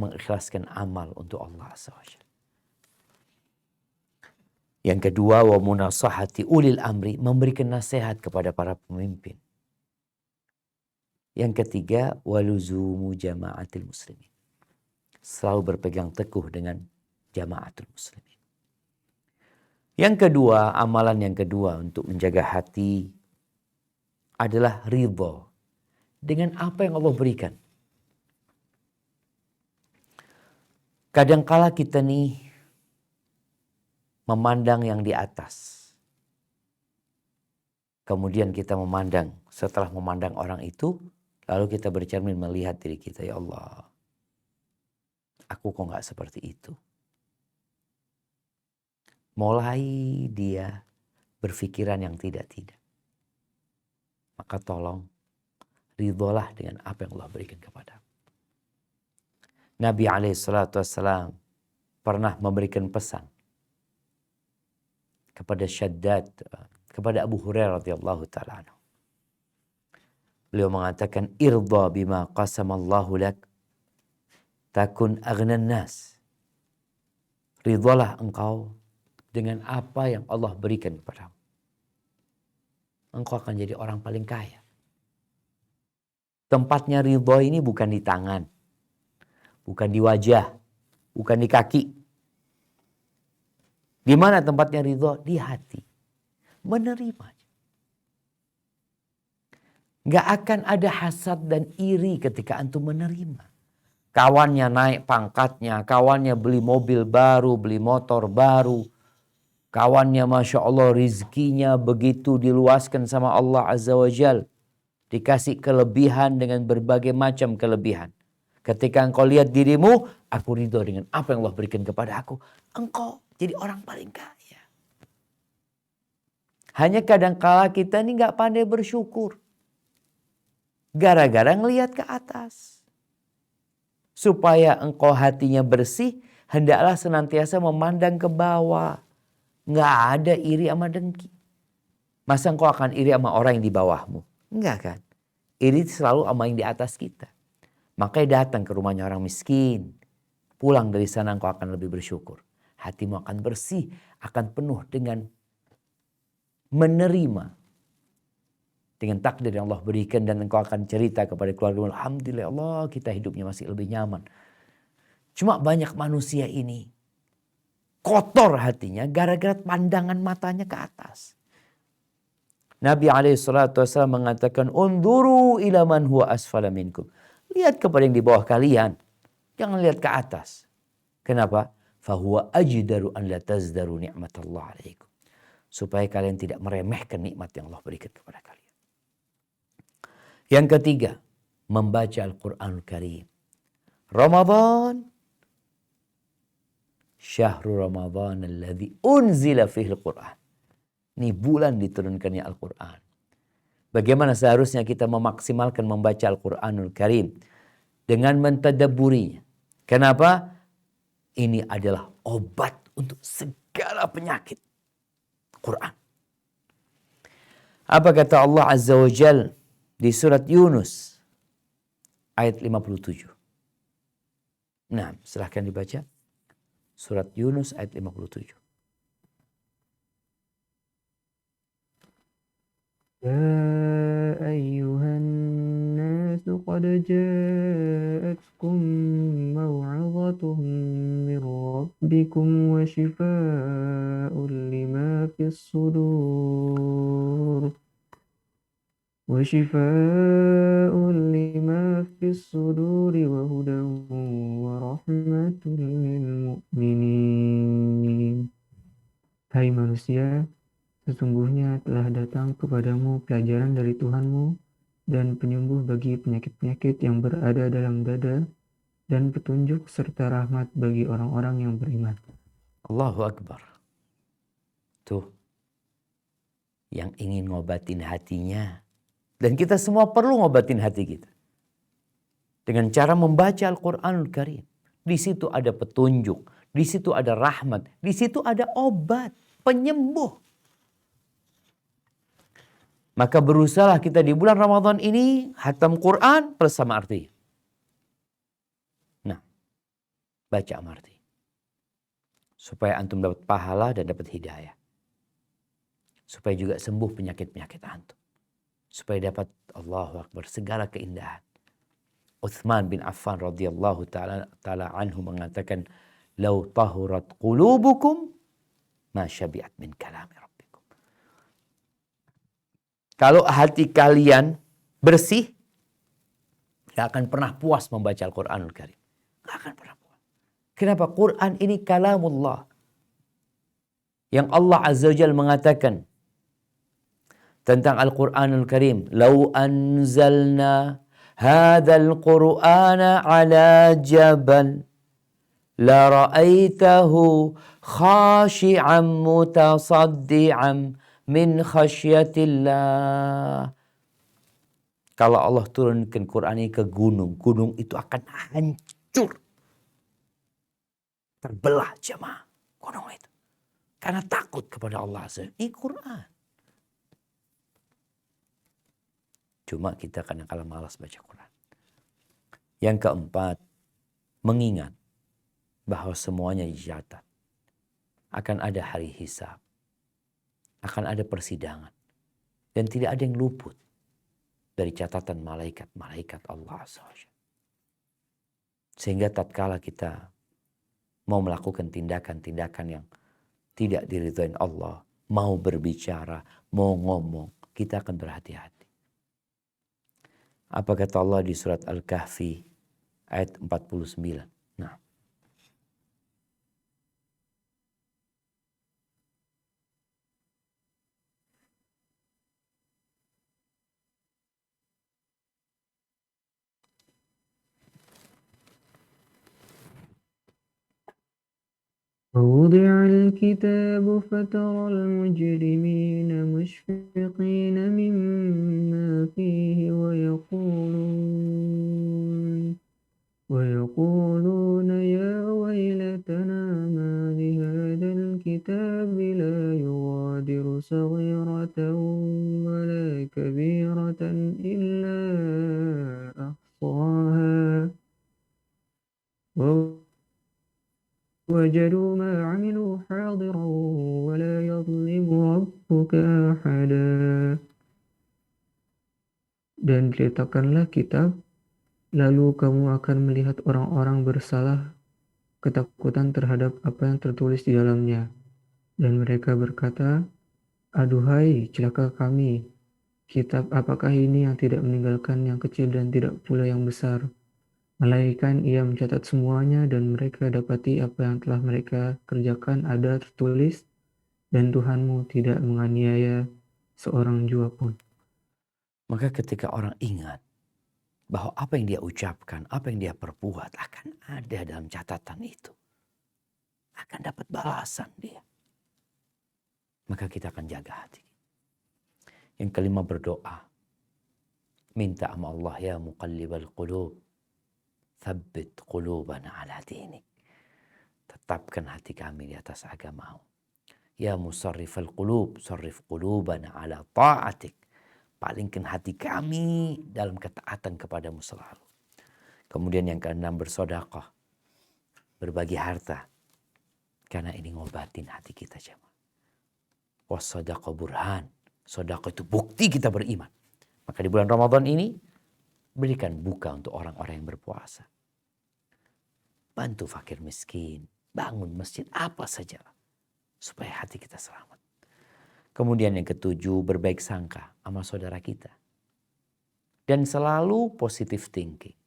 Mengikhlaskan amal untuk Allah azza wa jal. Yang kedua, wa munasahati ulil amri, memberikan nasihat kepada para pemimpin. Yang ketiga, waluzumu jama'atil muslimin. Selalu berpegang teguh dengan jama'atul muslimin. Yang kedua, amalan yang kedua untuk menjaga hati adalah ridho dengan apa yang Allah berikan. Kadangkala kita nih memandang yang di atas. Kemudian kita memandang, setelah memandang orang itu, lalu kita bercermin melihat diri kita, ya Allah, aku kok gak seperti itu. Mulai dia berpikiran yang tidak-tidak. Maka tolong, ridholah dengan apa yang Allah berikan kepada. Nabi SAW pernah memberikan pesan kepada Syaddad, kepada Abu Hurairah radhiyallahu ta'ala anhu. Beliau mengatakan, irda bima qasamallahu lak takun aghnan nas. Ridhalah engkau dengan apa yang Allah berikan kepadamu. Engkau akan jadi orang paling kaya. Tempatnya ridho ini bukan di tangan, bukan di wajah, bukan di kaki. Di mana tempatnya ridho? Di hati. Menerima. Gak akan ada hasad dan iri ketika antum menerima. Kawannya naik pangkatnya, kawannya beli mobil baru, beli motor baru. Kawannya Masya Allah rizkinya begitu diluaskan sama Allah Azza wa Jal. Dikasih kelebihan dengan berbagai macam kelebihan. Ketika engkau lihat dirimu, aku ridho dengan apa yang Allah berikan kepada aku. Engkau jadi orang paling kaya. Hanya kadangkala kita ini gak pandai bersyukur. Gara-gara ngelihat ke atas. Supaya engkau hatinya bersih, hendaklah senantiasa memandang ke bawah. Nggak ada iri sama dengki. Masa engkau akan iri sama orang yang di bawahmu? Enggak kan? Iri selalu sama yang di atas kita. Makanya datang ke rumahnya orang miskin. Pulang dari sana engkau akan lebih bersyukur. Hatimu akan bersih, akan penuh dengan menerima. Dengan takdir yang Allah berikan dan engkau akan cerita kepada keluarga. Alhamdulillah Allah kita hidupnya masih lebih nyaman. Cuma banyak manusia ini kotor hatinya gara-gara pandangan matanya ke atas. Nabi SAW mengatakan, Unduru ila man huwa asfala minkum. Lihat kepada yang di bawah kalian. Jangan lihat ke atas. Kenapa? Fahuwa ajdaru an la tazdaru ni'matallah alaikum. Supaya kalian tidak meremehkan nikmat yang Allah berikan kepada kalian. Yang ketiga, membaca Al-Quranul Karim. Ramadan. Syahrul Ramadan alladzi unzila fihi Al-Quran. Ini bulan diturunkannya Al-Quran. Bagaimana seharusnya kita memaksimalkan membaca Al-Quranul Karim. Dengan mentadabburinya. Kenapa? Ini adalah obat untuk segala penyakit. Quran. Apa kata Allah Azza wa Jal di surat Yunus ayat 57. Nah, silahkan dibaca. Surat Yunus ayat 57. يا أيها الناس قد جاءتكم موعظة من ربكم وشفاء لما في الصدور وهدى ورحمة للمؤمنين. Hai manusia, sesungguhnya telah datang kepadamu pelajaran dari Tuhanmu dan penyembuh bagi penyakit-penyakit yang berada dalam dada dan petunjuk serta rahmat bagi orang-orang yang beriman. Allahu Akbar. Tuh. Yang ingin ngobatin hatinya. Dan kita semua perlu ngobatin hati kita. Dengan cara membaca Al-Quranul Karim. Di situ ada petunjuk, di situ ada rahmat, di situ ada obat, penyembuh. Maka berusahalah kita di bulan Ramadan ini hatam Quran plus sama arti. Nah, baca sama arti. Supaya antum dapat pahala dan dapat hidayah. Supaya juga sembuh penyakit-penyakit antum. Supaya dapat Allahu Akbar segala keindahan. Uthman bin Affan radhiyallahu ta'ala anhu mengatakan, "Lau tahurat qulubukum ma syabi'at min kalami rabbikum." Kalau hati kalian bersih, gak akan pernah puas membaca Al-Quranul Karim. Gak akan pernah puas. Kenapa? Quran ini kalamullah. Yang Allah Azza wa Jalla mengatakan tentang Al-Quranul Karim, "Lau anzalna hadzal Qur'ana ala jabal la ra'aitahu khashi'an mutasaddi'an min khasyatillah." Kalau Allah turunkan Quran ini ke gunung, gunung itu akan hancur. Terbelah jemaah gunung itu. Karena takut kepada Allah. Ini Quran. Cuma kita kadang-kadang malas baca Quran. Yang keempat, mengingat bahwa semuanya dicatat. Akan ada hari hisab. Akan ada persidangan. Dan tidak ada yang luput dari catatan malaikat-malaikat Allah SWT. Sehingga tatkala kita mau melakukan tindakan-tindakan yang tidak diridhoin Allah, mau berbicara, mau ngomong, kita akan berhati-hati. Apa kata Allah di surat Al-Kahfi ayat 49? Nah. ووضع الكتاب فترى المجرمين مشفقين مما فيه ويقولون يا ويلتنا ما لهذا الكتاب لا يغادر صغيرة ولا كبيرة إلا أحصاها وجدوا ما عملوا حاضرا ولا يظلم ربك أحدا. Dan diletakkanlah kitab, lalu kamu akan melihat orang-orang bersalah ketakutan terhadap apa yang tertulis di dalamnya. Dan mereka berkata, "Aduhai, celaka kami. Kitab apakah ini yang tidak meninggalkan yang kecil dan tidak pula yang besar? Melainkan ia mencatat semuanya dan mereka dapati apa yang telah mereka kerjakan ada tertulis dan Tuhanmu tidak menganiaya seorang jua pun." Maka ketika orang ingat bahwa apa yang dia ucapkan, apa yang dia perbuat akan ada dalam catatan itu. Akan dapat balasan dia. Maka kita akan jaga hati. Yang kelima berdoa. Minta sama Allah, ya muqallibal qulub, thabbit qulubana ala dinik. Tetapkan hati kami di atas agamamu. Ya musarrifal qulub, sarrif qulubana ala ta'atik. Palingkan hati kami dalam ketaatan kepadamu selalu. Kemudian yang keenam bersedekah. Berbagi harta. Karena ini ngobatin hati kita jemaah. Wassadaqah burhan. Sedekah itu bukti kita beriman. Maka di bulan Ramadan ini berikan buka untuk orang-orang yang berpuasa. Bantu fakir miskin. Bangun masjid apa saja. Supaya hati kita selamat. Kemudian yang ketujuh, berbaik sangka sama saudara kita. Dan selalu positive thinking.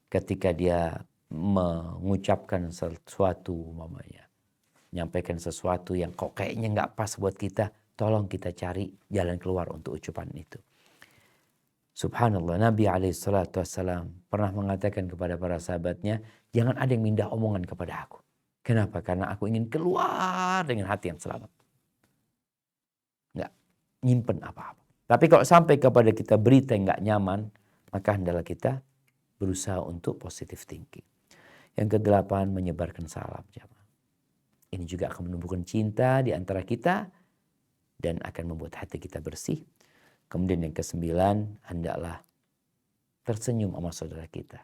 Ketika dia mengucapkan sesuatu, menyampaikan sesuatu yang kok kayaknya nggak pas buat kita, tolong kita cari jalan keluar untuk ucapan itu. Subhanallah, Nabi SAW pernah mengatakan kepada para sahabatnya, jangan ada yang mindah omongan kepada aku. Kenapa? Karena aku ingin keluar dengan hati yang selamat. Nggak nyimpen apa-apa. Tapi kalau sampai kepada kita berita yang nggak nyaman, maka hendaklah kita berusaha untuk positive thinking. Yang kedelapan, menyebarkan salam jamaah. Ini juga akan menumbuhkan cinta di antara kita dan akan membuat hati kita bersih. Kemudian yang kesembilan, hendaklah tersenyum sama saudara kita.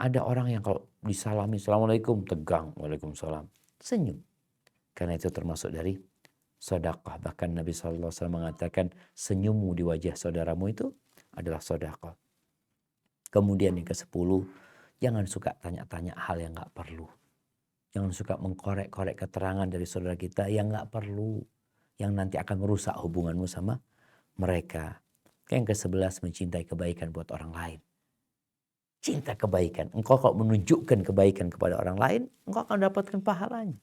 Ada orang yang kalau disalami, Assalamualaikum, tegang, Waalaikumsalam, senyum. Karena itu termasuk dari sedekah. Bahkan Nabi SAW mengatakan senyummu di wajah saudaramu itu adalah sedekah. Kemudian yang ke-10, jangan suka tanya-tanya hal yang gak perlu. Jangan suka mengkorek-korek keterangan dari saudara kita yang gak perlu. Yang nanti akan merusak hubunganmu sama mereka. Yang ke-11, mencintai kebaikan buat orang lain. Cinta kebaikan. Engkau kalau menunjukkan kebaikan kepada orang lain, engkau akan dapatkan pahalanya.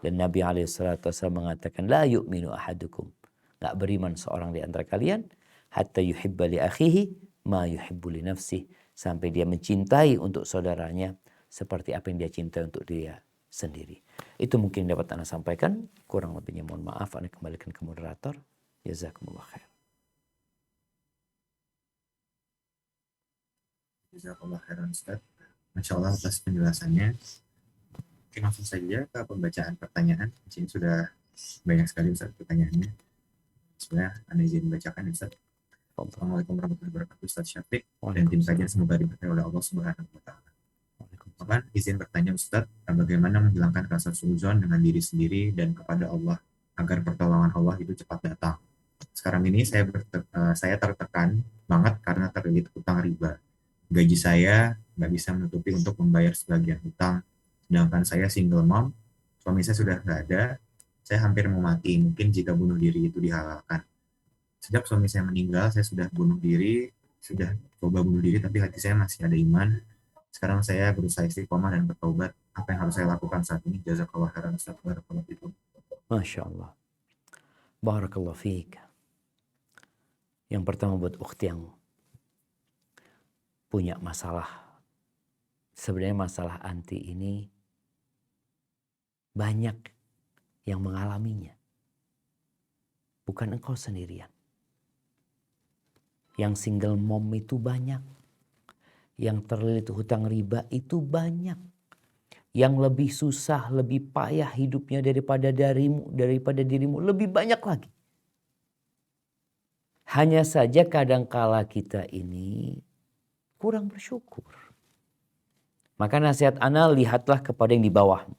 Dan Nabi SAW mengatakan, la yu'minu ahadukum. Gak beriman seorang di antara kalian. Hatta yuhibba li akhihi ma yuhibbu li nafsih. Sampai dia mencintai untuk saudaranya seperti apa yang dia cintai untuk dia sendiri. Itu mungkin dapat Anda sampaikan. Kurang lebihnya mohon maaf. Anda kembalikan ke moderator. Jazakumullah khair. Jazakallah khairan Ustaz. Masya Allah atas penjelasannya. Mungkin langsung saja ke pembacaan pertanyaan. Di sini sudah banyak sekali Ustaz pertanyaannya. Sebenarnya Anda izin membacakan Ustaz. Assalamualaikum warahmatullahi wabarakatuh Ustaz Syafiq dan tim kajian, semoga diberkahi oleh Allah Subhanahu wa taala. Mohon izin bertanya Ustaz, bagaimana menghilangkan rasa suudzon dengan diri sendiri dan kepada Allah agar pertolongan Allah itu cepat datang. Sekarang ini saya tertekan banget karena terlilit hutang riba. Gaji saya nggak bisa menutupi untuk membayar sebagian hutang. Sedangkan saya single mom, suami saya sudah nggak ada, saya hampir mau mati. Mungkin jika bunuh diri itu dihalalkan. Sejak suami saya meninggal, saya sudah bunuh diri, sudah coba bunuh diri, tapi hati saya masih ada iman. Sekarang saya berusaha istiqomah dan bertobat. Apa yang harus saya lakukan saat ini? Jazakallah khairan Ustaz. Barakallahu fikum. Masya Allah. Barakallahu fiik. Yang pertama buat ukhti yang punya masalah. Sebenarnya masalah anti ini banyak yang mengalaminya. Bukan engkau sendirian. Yang single mom itu banyak. Yang terlilit hutang riba itu banyak. Yang lebih susah, lebih payah hidupnya daripada dirimu, lebih banyak lagi. Hanya saja kadangkala kita ini kurang bersyukur. Maka nasihat ana, lihatlah kepada yang di bawahmu.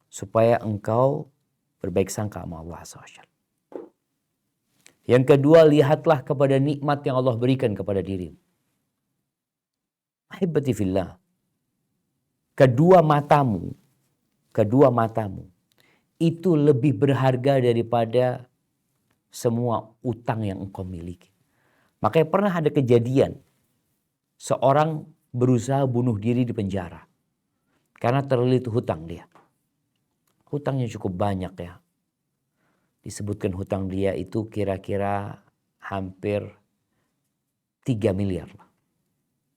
Supaya engkau berbaik sangka sama Allah SWT. Yang kedua, lihatlah kepada nikmat yang Allah berikan kepada dirimu. Ahibati fillah. Kedua matamu itu lebih berharga daripada semua utang yang engkau miliki. Makanya pernah ada kejadian seorang berusaha bunuh diri di penjara karena terlilit hutang dia. Hutangnya cukup banyak ya. Disebutkan hutang dia itu kira-kira hampir 3 miliar.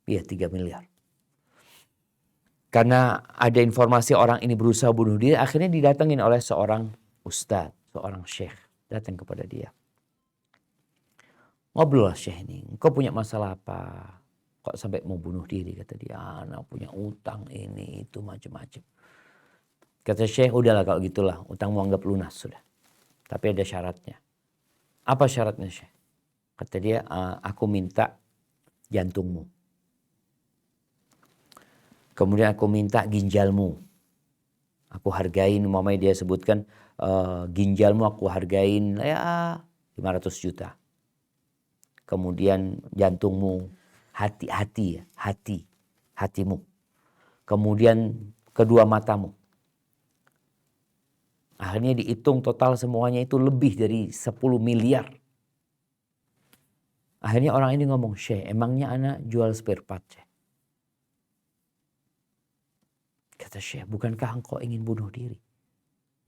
Iya 3 miliar. Karena ada informasi orang ini berusaha bunuh diri, akhirnya didatengin oleh seorang ustadz, seorang syekh. Datang kepada dia. Ngobrol lah syekh ini, engkau punya masalah apa? Kok sampai mau bunuh diri? Kata dia, anak punya utang ini, itu macam-macam. Kata syekh, udahlah kalau gitulah, utangmu anggap lunas sudah. Tapi ada syaratnya. Apa syaratnya syekh? Kata dia, aku minta jantungmu. Kemudian aku minta ginjalmu. Aku hargain, umpamanya dia sebutkan ginjalmu aku hargain ya 500 juta. Kemudian jantungmu, hatimu. Kemudian kedua matamu. Akhirnya dihitung total semuanya itu lebih dari 10 miliar. Akhirnya orang ini ngomong, Syekh, emangnya anak jual spare part, Syekh? Kata Syekh, bukankah engkau ingin bunuh diri?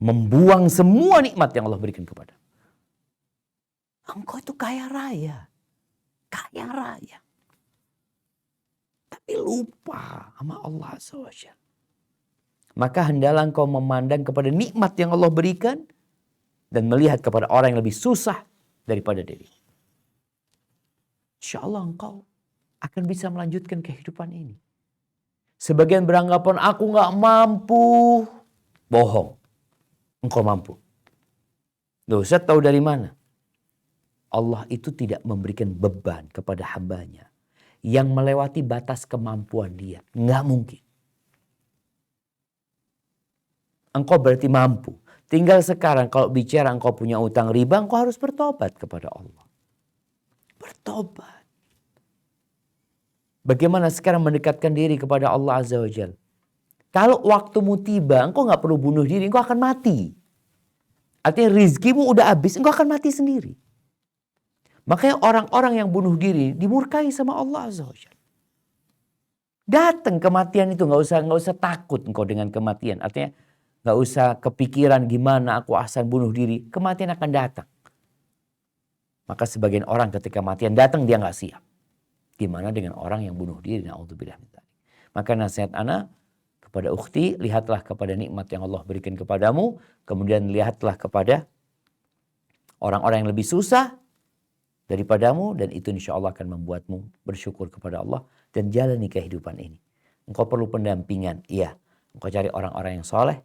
Membuang semua nikmat yang Allah berikan kepada. Engkau itu kaya raya. Tapi lupa sama Allah SWT. Maka hendaklah engkau memandang kepada nikmat yang Allah berikan dan melihat kepada orang yang lebih susah daripada diri. Insya Allah engkau akan bisa melanjutkan kehidupan ini. Sebagian beranggapan aku nggak mampu. Bohong. Engkau mampu. Loh, Ustaz tahu dari mana? Allah itu tidak memberikan beban kepada hambanya yang melewati batas kemampuan dia. Nggak mungkin. Engkau berarti mampu. Tinggal sekarang kalau bicara engkau punya utang riba, engkau harus bertobat kepada Allah. Bertobat. Bagaimana sekarang mendekatkan diri kepada Allah Azza wa Jalla? Kalau waktumu tiba, engkau nggak perlu bunuh diri, engkau akan mati. Artinya rizkimu udah habis, engkau akan mati sendiri. Makanya orang-orang yang bunuh diri dimurkai sama Allah Azza wa Jalla. Datang kematian itu, nggak usah takut engkau dengan kematian. Artinya nggak usah kepikiran gimana aku asal bunuh diri, kematian akan datang. Maka sebagian orang ketika kematian datang dia nggak siap. Gimana dengan orang yang bunuh diri? Na'udzubillah min dzalik. Maka nasihat ana kepada ukhti, lihatlah kepada nikmat yang Allah berikan kepadamu, kemudian lihatlah kepada orang-orang yang lebih susah daripadamu, dan itu insya Allah akan membuatmu bersyukur kepada Allah dan jalani kehidupan ini. Engkau perlu pendampingan, iya. Engkau cari orang-orang yang soleh,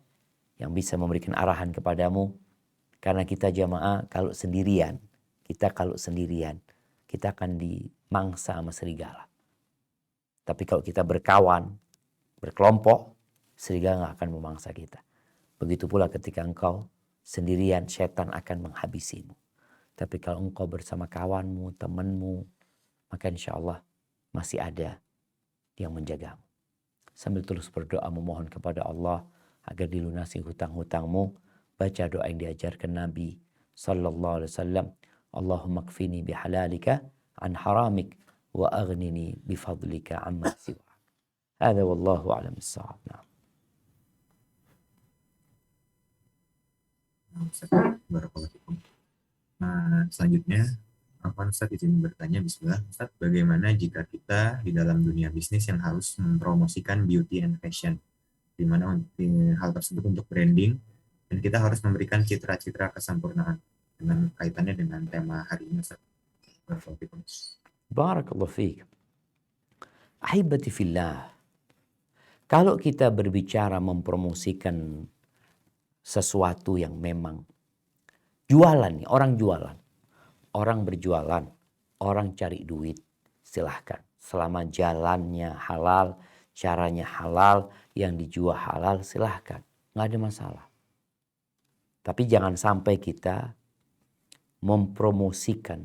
yang bisa memberikan arahan kepadamu. Karena kita jamaah kalau sendirian, kita akan dimangsa sama serigala. Tapi kalau kita berkawan, berkelompok, serigala nggak akan memangsa kita. Begitu pula ketika engkau sendirian, setan akan menghabisimu. Tapi kalau engkau bersama kawanmu, temanmu, maka insya Allah masih ada yang menjagamu. Sambil terus berdoa memohon kepada Allah agar dilunasi hutang-hutangmu, baca doa yang diajarkan Nabi sallallahu alaihi wasallam, Allahumma kfini bihalalika an haramik wa aghnini bifadlika amma siwa. Hadza wallahu a'lam bissawab. Nah, selanjutnya, Afwan Ustaz izin bertanya, bismillah Ustaz, bagaimana jika kita di dalam dunia bisnis yang harus mempromosikan beauty and fashion, di mana hal tersebut untuk branding, dan kita harus memberikan citra-citra kesempurnaan dengan kaitannya dengan tema hari ini Ustaz. Barakallahu fiik. Ahibati fillah. Kalau kita berbicara mempromosikan sesuatu yang memang jualan nih, orang jualan, orang berjualan, orang cari duit, silahkan. Selama jalannya halal, caranya halal, yang dijual halal, silahkan. Nggak ada masalah. Tapi jangan sampai kita mempromosikan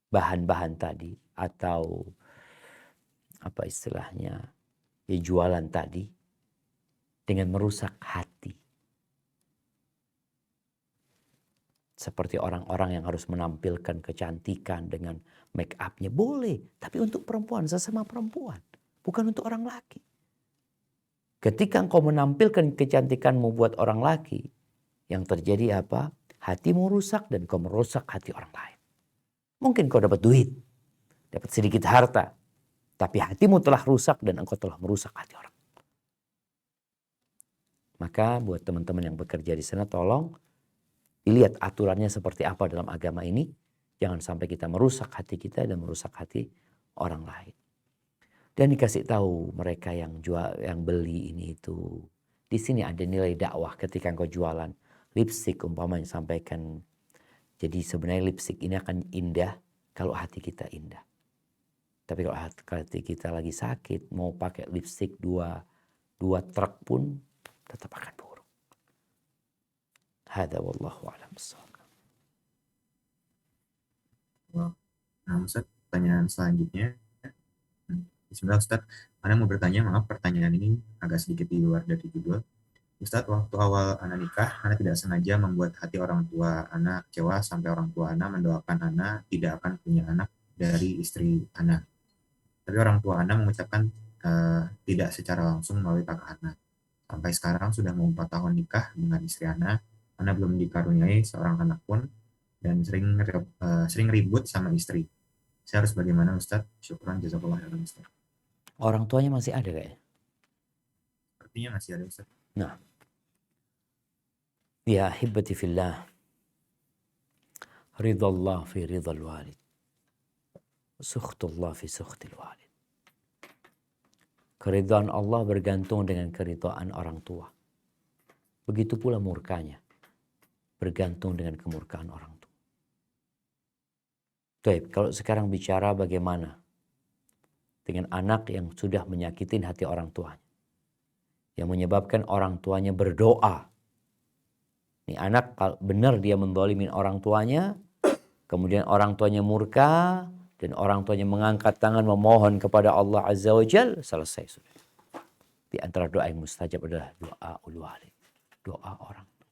bahan-bahan tadi atau apa istilahnya, ya jualan tadi dengan merusak hati. Seperti orang-orang yang harus menampilkan kecantikan dengan make up-nya. Boleh, tapi untuk perempuan, sesama perempuan. Bukan untuk orang laki. Ketika engkau menampilkan kecantikanmu buat orang laki, yang terjadi apa? Hatimu rusak dan kau merusak hati orang lain. Mungkin kau dapat duit, dapat sedikit harta, tapi hatimu telah rusak dan engkau telah merusak hati orang. Maka buat teman-teman yang bekerja di sana, tolong dilihat aturannya seperti apa dalam agama ini. Jangan sampai kita merusak hati kita dan merusak hati orang lain. Dan dikasih tahu mereka yang jual, yang beli ini itu. Di sini ada nilai dakwah ketika engkau jualan lipstik umpamanya sampaikan. Jadi sebenarnya lipstik ini akan indah kalau hati kita indah. Tapi kalau hati kita lagi sakit, mau pakai lipstik dua truk pun tetap akan buruk. Hadza wallahu a'lam bissawab. Nah, Ustaz, pertanyaan selanjutnya. Bismillah Ustaz, Ana mau bertanya, maaf pertanyaan ini agak sedikit di luar dari judul. Ustaz, waktu awal Ana nikah, Ana tidak sengaja membuat hati orang tua Ana kecewa sampai orang tua Ana mendoakan Ana tidak akan punya anak dari istri Ana. Tapi orang tua Ana mengucapkan tidak secara langsung melalui kakak Ana. Sampai sekarang sudah mau 4 tahun nikah dengan istri Ana belum dikaruniai seorang anak pun, dan sering ribut sama istri. Saya harus bagaimana Ustaz? Syukran, jazakallah khairan Ustaz. Orang tuanya masih ada kayaknya? Sepertinya masih ada Ustaz. Nah, ya ahibati fillah, ridallah fi ridal walid. Sukhtullah fi sukhtil walid. Keridhaan Allah bergantung dengan keridhaan orang tua. Begitu pula murkanya bergantung dengan kemurkaan orang tua. Baik, kalau sekarang bicara bagaimana dengan anak yang sudah menyakitin hati orang tuanya, yang menyebabkan orang tuanya berdoa. Ini anak benar dia mendolimin orang tuanya, kemudian orang tuanya murka, dan orang tuanya mengangkat tangan memohon kepada Allah Azza wa Jal, selesai sudah. Di antara doa yang mustajab adalah doa ulwalid, doa orang tua.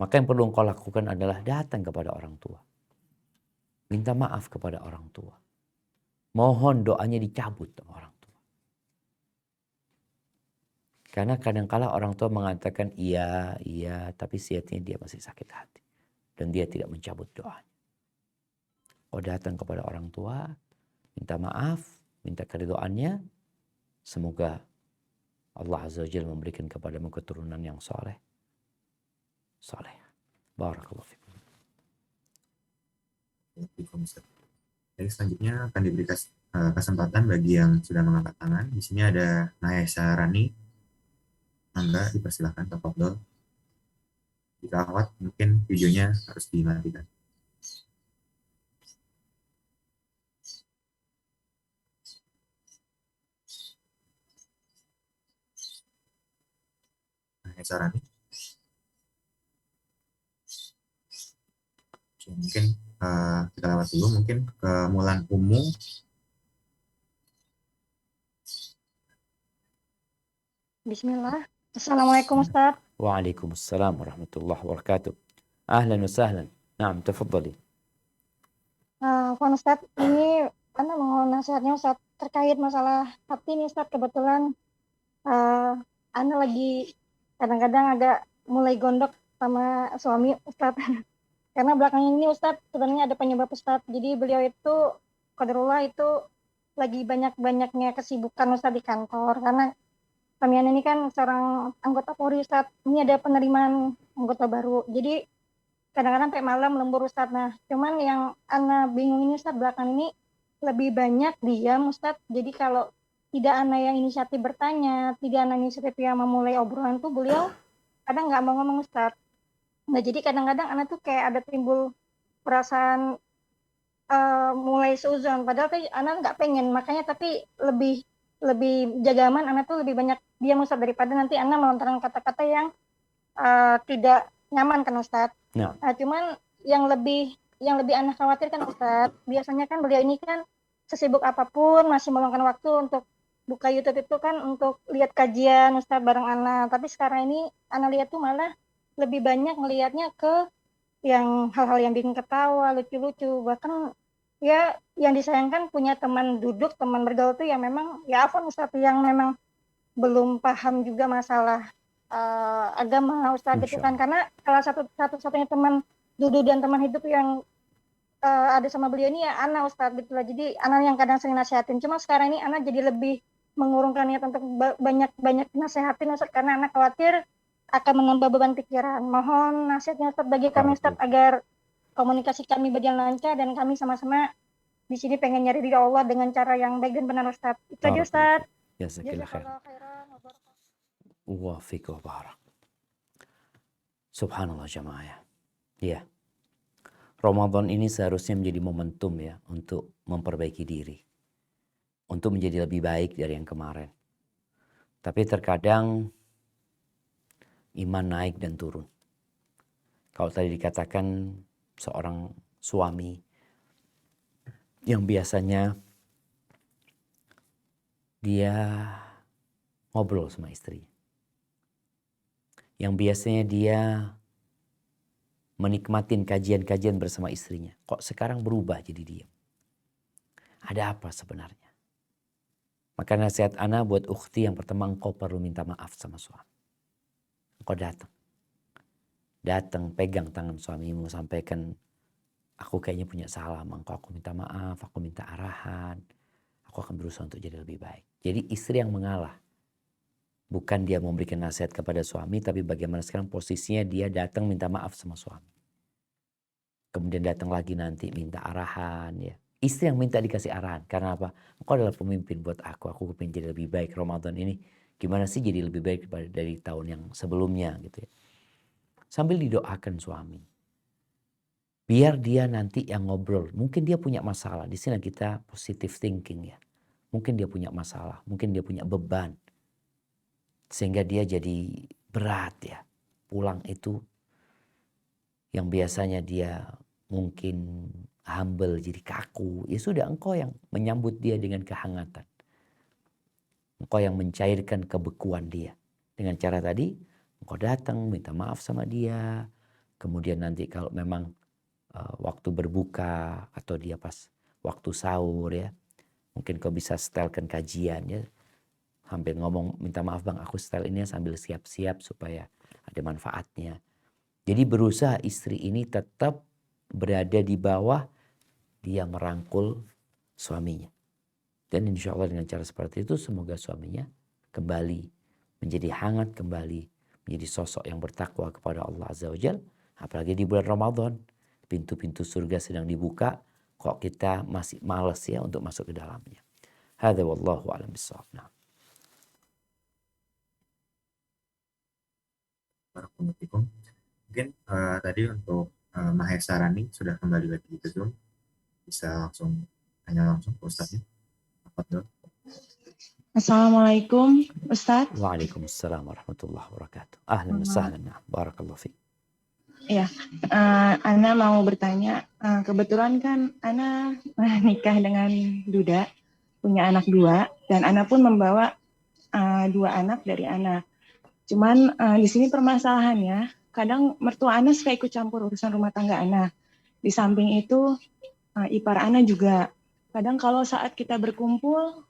Maka yang perlu engkau lakukan adalah datang kepada orang tua. Minta maaf kepada orang tua. Mohon doanya dicabut sama orang tua. Karena kadangkala orang tua mengatakan iya, tapi sejatinya dia masih sakit hati. Dan dia tidak mencabut doanya. Oh, datang kepada orang tua, minta maaf, minta keridhaannya. Semoga Allah Azza wa Jalla memberikan kepadamu keturunan yang soleh. Barakallahu fikum. Jadi selanjutnya akan diberi kesempatan bagi yang sudah mengangkat tangan. Di sini ada Naya Sarani. Angga, dipersilahkan tafadhol. Jika akhwat, mungkin videonya harus dimatikan. Naya Sarani. Oke, mungkin kita lewat dulu mungkin ke Mulan Umu. Bismillah. Assalamualaikum Ustaz. Waalaikumsalam warahmatullahi wabarakatuh. Ahlan wa sahlan. Naam, tafadhali. Ustaz, ini Anda mohon nasihatnya Ustaz terkait masalah hati nih Ustaz. Kebetulan Anda lagi kadang-kadang agak mulai gondok sama suami Ustaz. Karena belakangan ini Ustaz sebenarnya ada penyebab Ustaz. Jadi beliau itu qadarullah itu lagi banyak-banyaknya kesibukan Ustaz di kantor. Karena kami ini kan seorang anggota Polri Ustaz. Ini ada penerimaan anggota baru. Jadi kadang-kadang kayak malam lembur Ustaz. Nah, cuman yang Ana bingung ini Ustaz belakangan ini lebih banyak diam Ustaz. Jadi kalau tidak Ana yang inisiatif bertanya, tidak Ana inisiatif yang memulai obrolan tuh beliau kadang nggak mau ngomong Ustaz. Nah, jadi kadang-kadang Ana tuh kayak ada timbul perasaan mulai seuzon. Padahal kayak Ana nggak pengen, makanya tapi lebih jaga aman. Ana tuh lebih banyak diam Ustaz daripada nanti Ana melontarkan kata-kata yang tidak nyaman kan Ustaz. Nah. Cuman yang lebih Ana khawatirkan Ustaz, biasanya kan beliau ini kan sesibuk apapun masih meluangkan waktu untuk buka YouTube itu kan untuk lihat kajian Ustaz bareng Ana. Tapi sekarang ini Ana lihat tuh malah lebih banyak melihatnya ke yang hal-hal yang bikin ketawa, lucu-lucu. Bahkan ya yang disayangkan punya teman duduk, teman bergaul tuh yang memang ya afwan Ustaz yang memang belum paham juga masalah agama Ustaz gitu kan. Karena salah satu-satunya teman duduk dan teman hidup yang ada sama beliau ini ya Ana Ustaz gitu lah. Jadi Ana yang kadang sering nasihatin. Cuma sekarang ini Ana jadi lebih mengurungkan niat untuk banyak nasihatin Ustaz karena Ana khawatir akan menambah beban pikiran. Mohon nasihatnya Ustaz bagi kami Ustaz agar komunikasi kami berjalan lancar dan kami sama-sama di sini pengen nyari ridha Allah dengan cara yang baik dan benar Ustaz. Itu aja Ustaz. Jazakallah khairan. Wa fikum barak. Subhanallah jamaah. Ya. Ramadan ini seharusnya menjadi momentum ya untuk memperbaiki diri. Untuk menjadi lebih baik dari yang kemarin. Tapi terkadang iman naik dan turun. Kalau tadi dikatakan seorang suami yang biasanya dia ngobrol sama istri. Yang biasanya dia menikmatin kajian-kajian bersama istrinya. Kok sekarang berubah jadi diam? Ada apa sebenarnya? Maka nasihat Ana buat ukhti yang pertama engkau perlu minta maaf sama suami. Engkau datang pegang tangan suamimu sampaikan aku kayaknya punya salah sama engkau, aku minta maaf, aku minta arahan, aku akan berusaha untuk jadi lebih baik. Jadi istri yang mengalah, bukan dia memberikan nasihat kepada suami, tapi bagaimana sekarang posisinya dia datang minta maaf sama suami. Kemudian datang lagi nanti minta arahan ya. Istri yang minta dikasih arahan. Karena apa? Engkau adalah pemimpin buat aku. Aku pengen jadi lebih baik Ramadan ini. Gimana sih jadi lebih baik dari tahun yang sebelumnya gitu ya. Sambil didoakan suami. Biar dia nanti yang ngobrol. Mungkin dia punya masalah. Di sini kita positive thinking ya. Mungkin dia punya masalah. Mungkin dia punya beban. Sehingga dia jadi berat ya. Pulang itu yang biasanya dia mungkin humble jadi kaku. Ya sudah, engkau yang menyambut dia dengan kehangatan. Engkau yang mencairkan kebekuan dia. Dengan cara tadi, engkau datang minta maaf sama dia. Kemudian nanti kalau memang waktu berbuka atau dia pas waktu sahur ya. Mungkin kau bisa setelkan kajian ya. Hampir ngomong minta maaf bang, aku setel ini sambil siap-siap supaya ada manfaatnya. Jadi berusaha istri ini tetap berada di bawah, dia merangkul suaminya. Dan insya Allah dengan cara seperti itu semoga suaminya kembali menjadi hangat, kembali menjadi sosok yang bertakwa kepada Allah Azza wa Jalla. Apalagi di bulan Ramadan, pintu-pintu surga sedang dibuka, kok kita masih malas ya untuk masuk ke dalamnya. Hadza wallahu a'lam bishawab. Barakallahu. Mungkin tadi untuk Mahesa Rani sudah kembali lagi ke Zoom. Bisa langsung tanya langsung ke Ustaznya. Assalamualaikum Ustadz. Waalaikumsalam warahmatullahi wabarakatuh. Ahlan wa sahlan. Barakallahu fiik. Ya, Ana mau bertanya. Kebetulan kan Ana nikah dengan Duda, punya anak 2, dan Ana pun membawa 2 anak dari Ana. Cuman di sini permasalahannya, kadang mertua Ana suka ikut campur urusan rumah tangga Ana. Di samping itu, ipar Ana juga. Kadang kalau saat kita berkumpul,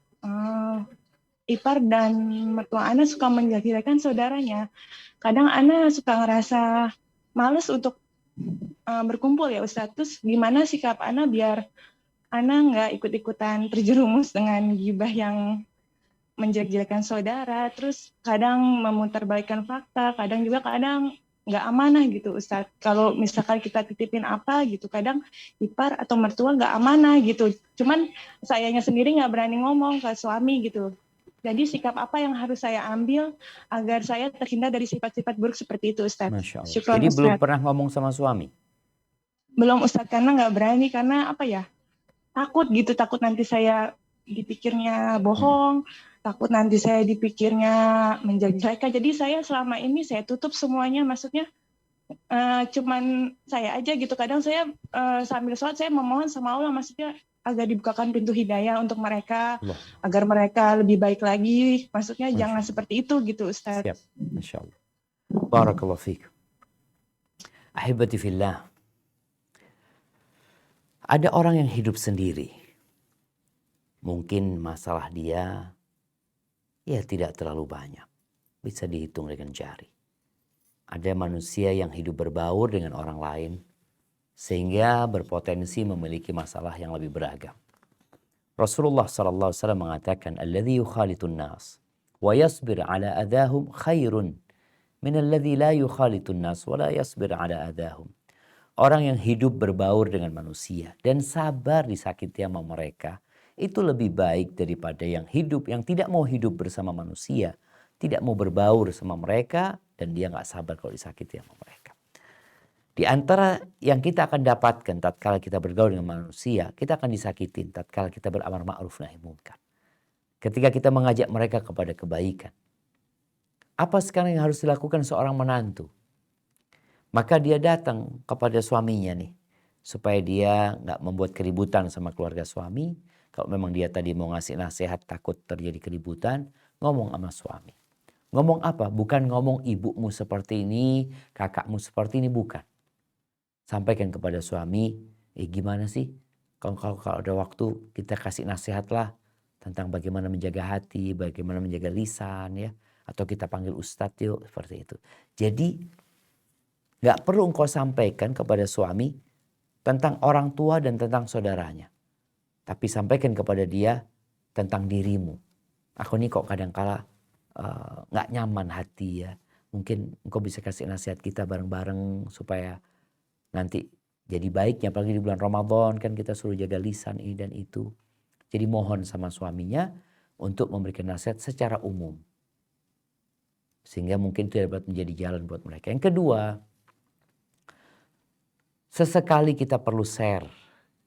ipar dan mertua Ana suka menjelek-jelekan saudaranya. Kadang Ana suka ngerasa males untuk berkumpul ya Ustadz. Terus gimana sikap Ana biar Ana nggak ikut-ikutan terjerumus dengan gibah yang menjelek-jelekan saudara. Terus kadang memutarbalikkan fakta, kadang nggak amanah gitu Ustadz. Kalau misalkan kita titipin apa gitu, kadang ipar atau mertua nggak amanah gitu. Cuman sayanya sendiri nggak berani ngomong ke suami gitu. Jadi sikap apa yang harus saya ambil agar saya terhindar dari sifat-sifat buruk seperti itu Ustadz? Masya Allah. Syukron, Jadi Ustadz. belum pernah ngomong sama suami? Belum Ustadz, karena nggak berani, karena apa ya, takut gitu, takut nanti saya dipikirnya bohong, takut nanti saya dipikirnya menjelek-jelekan. Jadi saya selama ini saya tutup semuanya, maksudnya cuman saya aja gitu. Kadang saya sambil sholat saya memohon sama Allah, maksudnya agar dibukakan pintu hidayah untuk mereka, Allah. agar mereka lebih baik lagi. Maksudnya Masya jangan Allah. seperti itu gitu Ustadz. Siap. Masya Allah. Barakallahu fiik. Ahibati fillah. Ada orang yang hidup sendiri. Mungkin masalah dia ya tidak terlalu banyak. Bisa dihitung dengan jari. Ada manusia yang hidup berbaur dengan orang lain sehingga berpotensi memiliki masalah yang lebih beragam. Rasulullah SAW mengatakan, "Alladzi yukhalitun nas wa yasbir ala adahum khairun min alladzi la yukhalitun nas wa la yasbir ala adahum." Orang yang hidup berbaur dengan manusia dan sabar disakiti sama mereka, itu lebih baik daripada yang hidup, yang tidak mau hidup bersama manusia, tidak mau berbaur sama mereka, dan dia nggak sabar kalau disakiti sama mereka. Di antara yang kita akan dapatkan tatkala kita bergaul dengan manusia, kita akan disakitin tatkala kita beramar ma'ruf nahi munkar. Ketika kita mengajak mereka kepada kebaikan. Apa sekarang yang harus dilakukan seorang menantu? Maka dia datang kepada suaminya nih, supaya dia nggak membuat keributan sama keluarga suami. Kalau memang dia tadi mau ngasih nasihat takut terjadi keributan, ngomong sama suami. Ngomong apa? Bukan ngomong ibumu seperti ini, kakakmu seperti ini, bukan. Sampaikan kepada suami, gimana sih? Kalau ada waktu kita kasih nasihat lah tentang bagaimana menjaga hati, bagaimana menjaga lisan ya. Atau kita panggil ustadz yuk, seperti itu. Jadi gak perlu engkau sampaikan kepada suami tentang orang tua dan tentang saudaranya. Tapi sampaikan kepada dia tentang dirimu. Aku nih kok kadang-kala gak nyaman hati ya. Mungkin engkau bisa kasih nasihat kita bareng-bareng supaya nanti Jadi baiknya apalagi di bulan Ramadan kan kita suruh jaga lisan ini dan itu. Jadi mohon sama suaminya untuk memberikan nasihat secara umum. Sehingga mungkin itu dapat menjadi jalan buat mereka. Yang kedua, sesekali kita perlu share.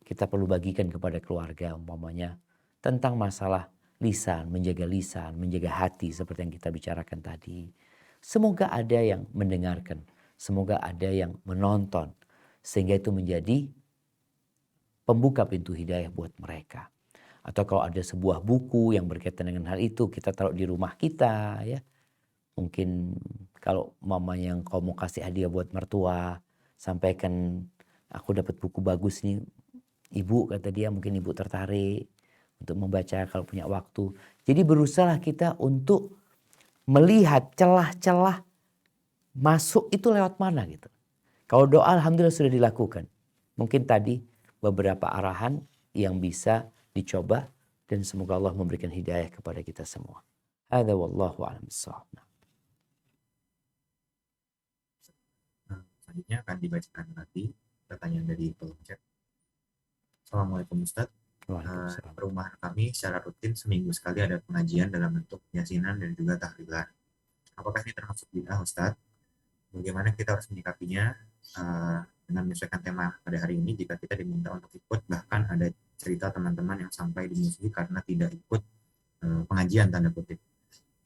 Kita perlu bagikan kepada keluarga umpamanya tentang masalah lisan, menjaga hati seperti yang kita bicarakan tadi. Semoga ada yang mendengarkan, semoga ada yang menonton. Sehingga itu menjadi pembuka pintu hidayah buat mereka. Atau kalau ada sebuah buku yang berkaitan dengan hal itu, kita taruh di rumah kita ya. Mungkin kalau mama yang kau mau kasih hadiah buat mertua, sampaikan aku dapat buku bagus nih. Ibu kata dia, mungkin ibu tertarik untuk membaca kalau punya waktu. Jadi berusaha kita untuk melihat celah-celah masuk itu lewat mana gitu. Kalau doa alhamdulillah sudah dilakukan. Mungkin tadi beberapa arahan yang bisa dicoba dan semoga Allah memberikan hidayah kepada kita semua. Hadza wallahu a'lam bissawab. Selanjutnya akan dibacakan lagi pertanyaan dari kolom chat. Assalamualaikum Ustadz. Waalaikumsalam. Rumah kami secara rutin seminggu sekali ada pengajian dalam bentuk yasinan dan juga tahlilan. Apakah ini termasuk bid'ah Ustadz? Bagaimana kita harus menyikapinya dengan menyesuaikan tema pada hari ini jika kita diminta untuk ikut, bahkan ada cerita teman-teman yang sampai dimusuhi karena tidak ikut pengajian tanda kutip.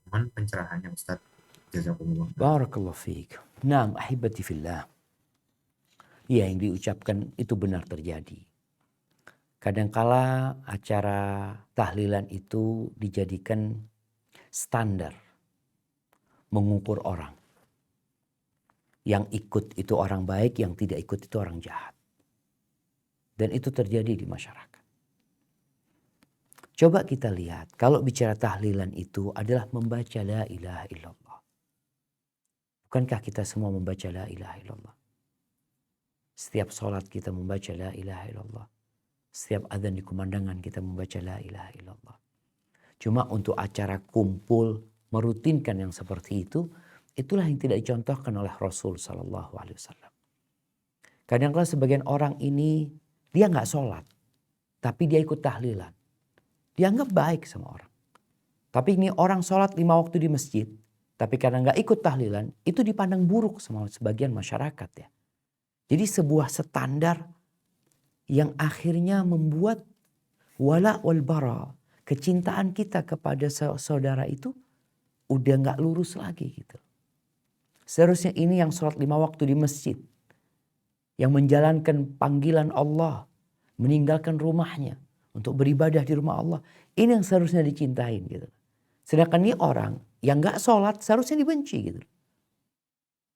Mohon pencerahannya Ustadz. Jazakumullah. Barakallahu fiik. Naam ahibati fillah. Ya, yang diucapkan itu benar terjadi. Kadangkala acara tahlilan itu dijadikan standar mengukur orang. Yang ikut itu orang baik, yang tidak ikut itu orang jahat. Dan itu terjadi di masyarakat. Coba kita lihat, kalau bicara tahlilan itu adalah membaca la ilaha illallah. Bukankah kita semua membaca la ilaha illallah? Setiap sholat kita membaca la ilaha illallah. Setiap adzan di kumandangan kita membaca la ilaha illallah. Cuma untuk acara kumpul merutinkan yang seperti itu, itulah yang tidak dicontohkan oleh Rasul Sallallahu Alaihi Wasallam. Kadang-kadang sebagian orang ini dia nggak sholat, tapi dia ikut tahlilan. Dianggap baik sama orang. Tapi ini orang sholat 5 waktu di masjid, tapi karena nggak ikut tahlilan, itu dipandang buruk sama sebagian masyarakat ya. Jadi sebuah standar yang akhirnya membuat wala wal bara, kecintaan kita kepada saudara itu udah nggak lurus lagi gitu. Seharusnya ini yang sholat 5 waktu di masjid, yang menjalankan panggilan Allah, meninggalkan rumahnya untuk beribadah di rumah Allah, ini yang seharusnya dicintain gitu. Sedangkan ini orang yang nggak sholat seharusnya dibenci gitu.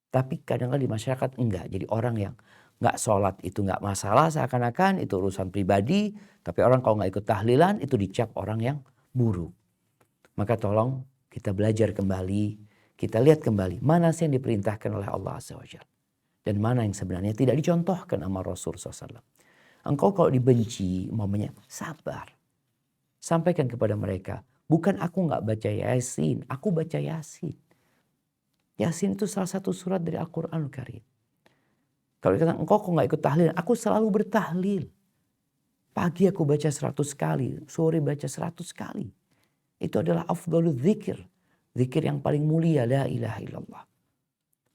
Tapi kadang-kadang di masyarakat enggak. Jadi orang yang nggak sholat itu nggak masalah, seakan-akan itu urusan pribadi. Tapi orang kalau nggak ikut tahlilan itu dicap orang yang buruk. Maka tolong kita belajar kembali, kita lihat kembali mana sih yang diperintahkan oleh Allah Azza wa Jalla. Dan mana yang sebenarnya tidak dicontohkan sama Rasul SAW. Engkau kalau dibenci, umpamanya sabar. Sampaikan kepada mereka, bukan aku nggak baca Yasin, aku baca Yasin. Yasin itu salah satu surat dari Al-Quranul Karim. Kalau dikatakan engkau kok nggak ikut tahlil, aku selalu bertahlil. Pagi aku baca 100 kali, sore baca 100 kali. Itu adalah afdhalul dzikir. Zikir yang paling mulia, la ilaha illallah.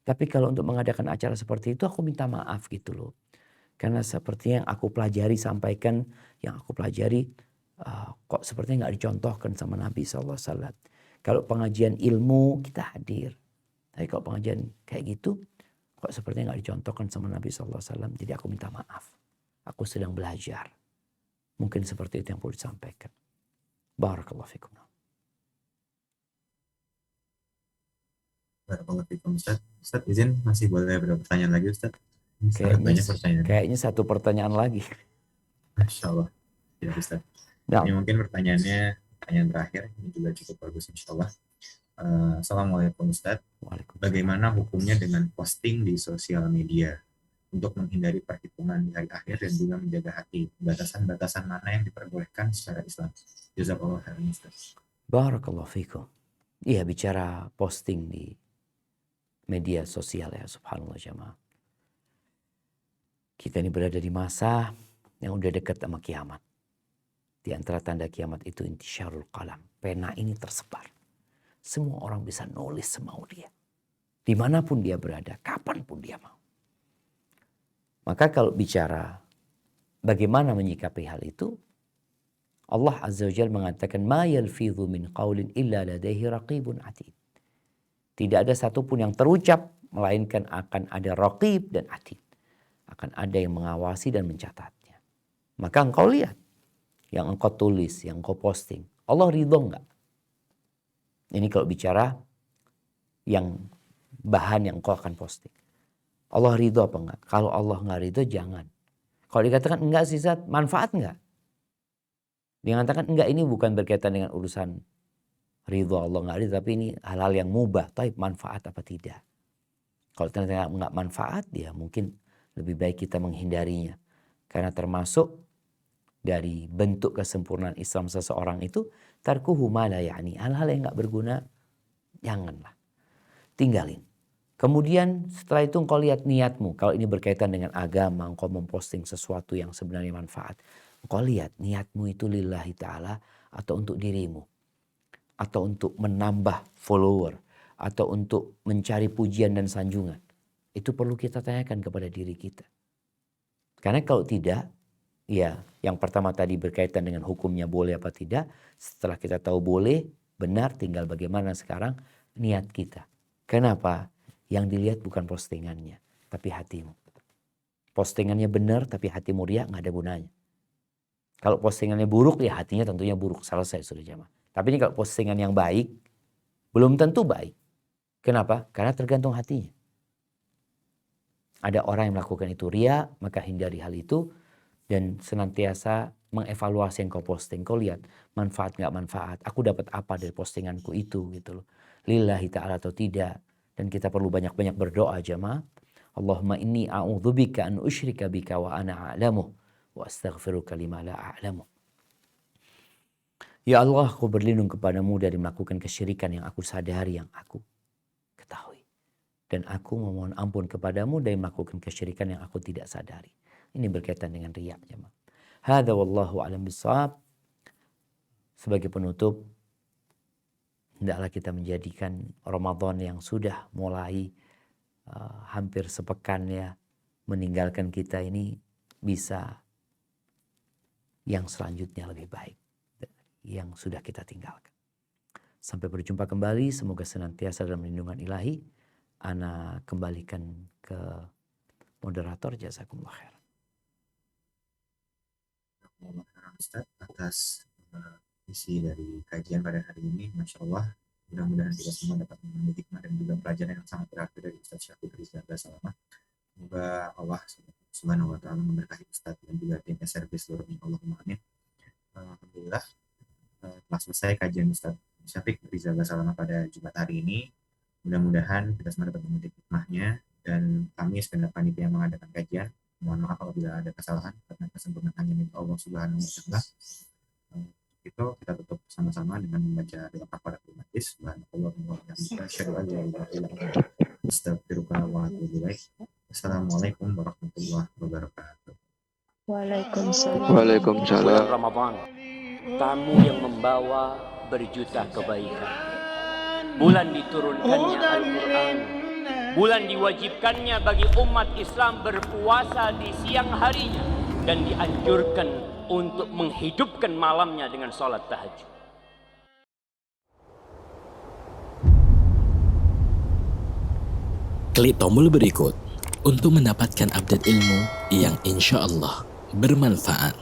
Tapi kalau untuk mengadakan acara seperti itu aku minta maaf gitu loh. Karena sepertinya yang aku pelajari sampaikan, yang aku pelajari kok sepertinya nggak dicontohkan sama Nabi SAW. Kalau pengajian ilmu kita hadir. Tapi kalau pengajian kayak gitu, kok sepertinya nggak dicontohkan sama Nabi SAW. Jadi aku minta maaf. Aku sedang belajar. Mungkin seperti itu yang perlu disampaikan. Barakallahu fikum. Barakallahu fikum Ustaz. Ustaz izin masih boleh beberapa pertanyaan lagi Ustaz? Banyak pertanyaan. Kayaknya satu pertanyaan lagi. Masya Allah. Ya Ustaz. Nah. Ini mungkin pertanyaan terakhir. Ini juga cukup bagus insya Allah. Assalamualaikum Ustaz. Bagaimana hukumnya dengan posting di sosial media untuk menghindari perhitungan di hari akhir dan juga menjaga hati? Batasan-batasan mana yang diperbolehkan secara Islam? Jazakallahu khairan Ustaz. Barakallahu fikum. Iya, bicara posting di media sosial ya, subhanallah jamaah. Kita ini berada di masa yang udah dekat sama kiamat. Di antara tanda kiamat itu intisyarul qalam. Pena ini tersebar. Semua orang bisa nulis semau dia. Dimanapun dia berada, kapanpun dia mau. Maka kalau bicara bagaimana menyikapi hal itu, Allah Azza wa Jalla mengatakan ma yalfidhu min qaulin illa ladaihi raqibun atid. Tidak ada satupun yang terucap melainkan akan ada raqib dan atid. Akan ada yang mengawasi dan mencatatnya. Maka engkau lihat yang engkau tulis, yang engkau posting, Allah ridho enggak? Ini kalau bicara yang bahan yang engkau akan posting. Allah ridho apa enggak? Kalau Allah enggak ridho jangan. Kalau dikatakan enggak sih Zat, manfaat enggak? Dia mengatakan enggak, ini bukan berkaitan dengan urusan ridho Allah enggak ridho, tapi ini hal-hal yang mubah, tapi manfaat apa tidak. Kalau ternyata enggak manfaat, ya mungkin lebih baik kita menghindarinya. Karena termasuk dari bentuk kesempurnaan Islam seseorang itu tarkuhu ma la ya'ni, hal-hal yang enggak berguna janganlah. Tinggalin. Kemudian setelah itu engkau lihat niatmu. Kalau ini berkaitan dengan agama, engkau memposting sesuatu yang sebenarnya manfaat. Engkau lihat niatmu itu lillahi ta'ala atau untuk dirimu. Atau untuk menambah follower. Atau untuk mencari pujian dan sanjungan. Itu perlu kita tanyakan kepada diri kita. Karena kalau tidak, ya yang pertama tadi berkaitan dengan hukumnya boleh apa tidak. Setelah kita tahu boleh, benar, tinggal bagaimana sekarang niat kita. Kenapa? Yang dilihat bukan postingannya, tapi hatimu. Postingannya benar, tapi hatimu riak, nggak ada gunanya. Kalau postingannya buruk, ya hatinya tentunya buruk. Selesai sudah jamaah. Tapi ini kalau postingan yang baik, belum tentu baik. Kenapa? Karena tergantung hatinya. Ada orang yang melakukan itu riak, maka hindari hal itu. Dan senantiasa mengevaluasi yang kau posting. Kau lihat, manfaat nggak manfaat. Aku dapat apa dari postinganku itu gitu loh. Lillahi ta'ala atau tidak. Dan kita perlu banyak-banyak berdoa jamaah. Allahumma inni a'udzubika an usyrika bika wa ana a'lamu. Wa astaghfiruka lima la a'lamu. Ya Allah, aku berlindung kepadamu dari melakukan kesyirikan yang aku sadari, yang aku ketahui. Dan aku memohon ampun kepadamu dari melakukan kesyirikan yang aku tidak sadari. Ini berkaitan dengan riya jamaah. Hadza wallahu a'lam bissawab. Sebagai penutup, hendaklah kita menjadikan Ramadan yang sudah mulai hampir sepekan ya meninggalkan kita ini bisa yang selanjutnya lebih baik yang sudah kita tinggalkan. Sampai berjumpa kembali, semoga senantiasa dalam lindungan ilahi. Ana kembalikan ke moderator. Jazakumullah khair. Ustaz, atas isi dari kajian pada hari ini, Masya Allah, mudah-mudahan kita semua dapat mengambil hikmah dan juga pelajaran yang sangat berarti dari Ustaz Syafiq Rizal Salamah. Semoga Allah Subhanahu wa Ta'ala memberkahi Ustaz dan juga tim servis seluruhnya. Allahumma amin. Alhamdulillah, telah selesai kajian Ustaz Syafiq Rizal Salamah pada Jumat hari ini. Mudah-mudahan kita semua dapat mengambil hikmahnya, dan kami segenap panitia yang mengadakan kajian, mohon maaf apabila ada kesalahan karena kesempurnaan yang Allah Subhanahu wa Ta'ala. Itu kita tutup sama-sama dengan membaca doa kafaratul majlis. Subhanallah wa bihamdihi asyhadu an la ilaha illa anta astaghfiruka wa atubu ilaik. Assalamualaikum warahmatullahi wabarakatuh. Waalaikumsalam. Bulan Ramadan, tamu yang membawa berjuta kebaikan. Bulan diturunkannya Al-Quran. Bulan diwajibkannya bagi umat Islam berpuasa di siang harinya. Dan dianjurkan untuk menghidupkan malamnya dengan sholat tahajud. Klik tombol berikut untuk mendapatkan update ilmu yang insya Allah bermanfaat.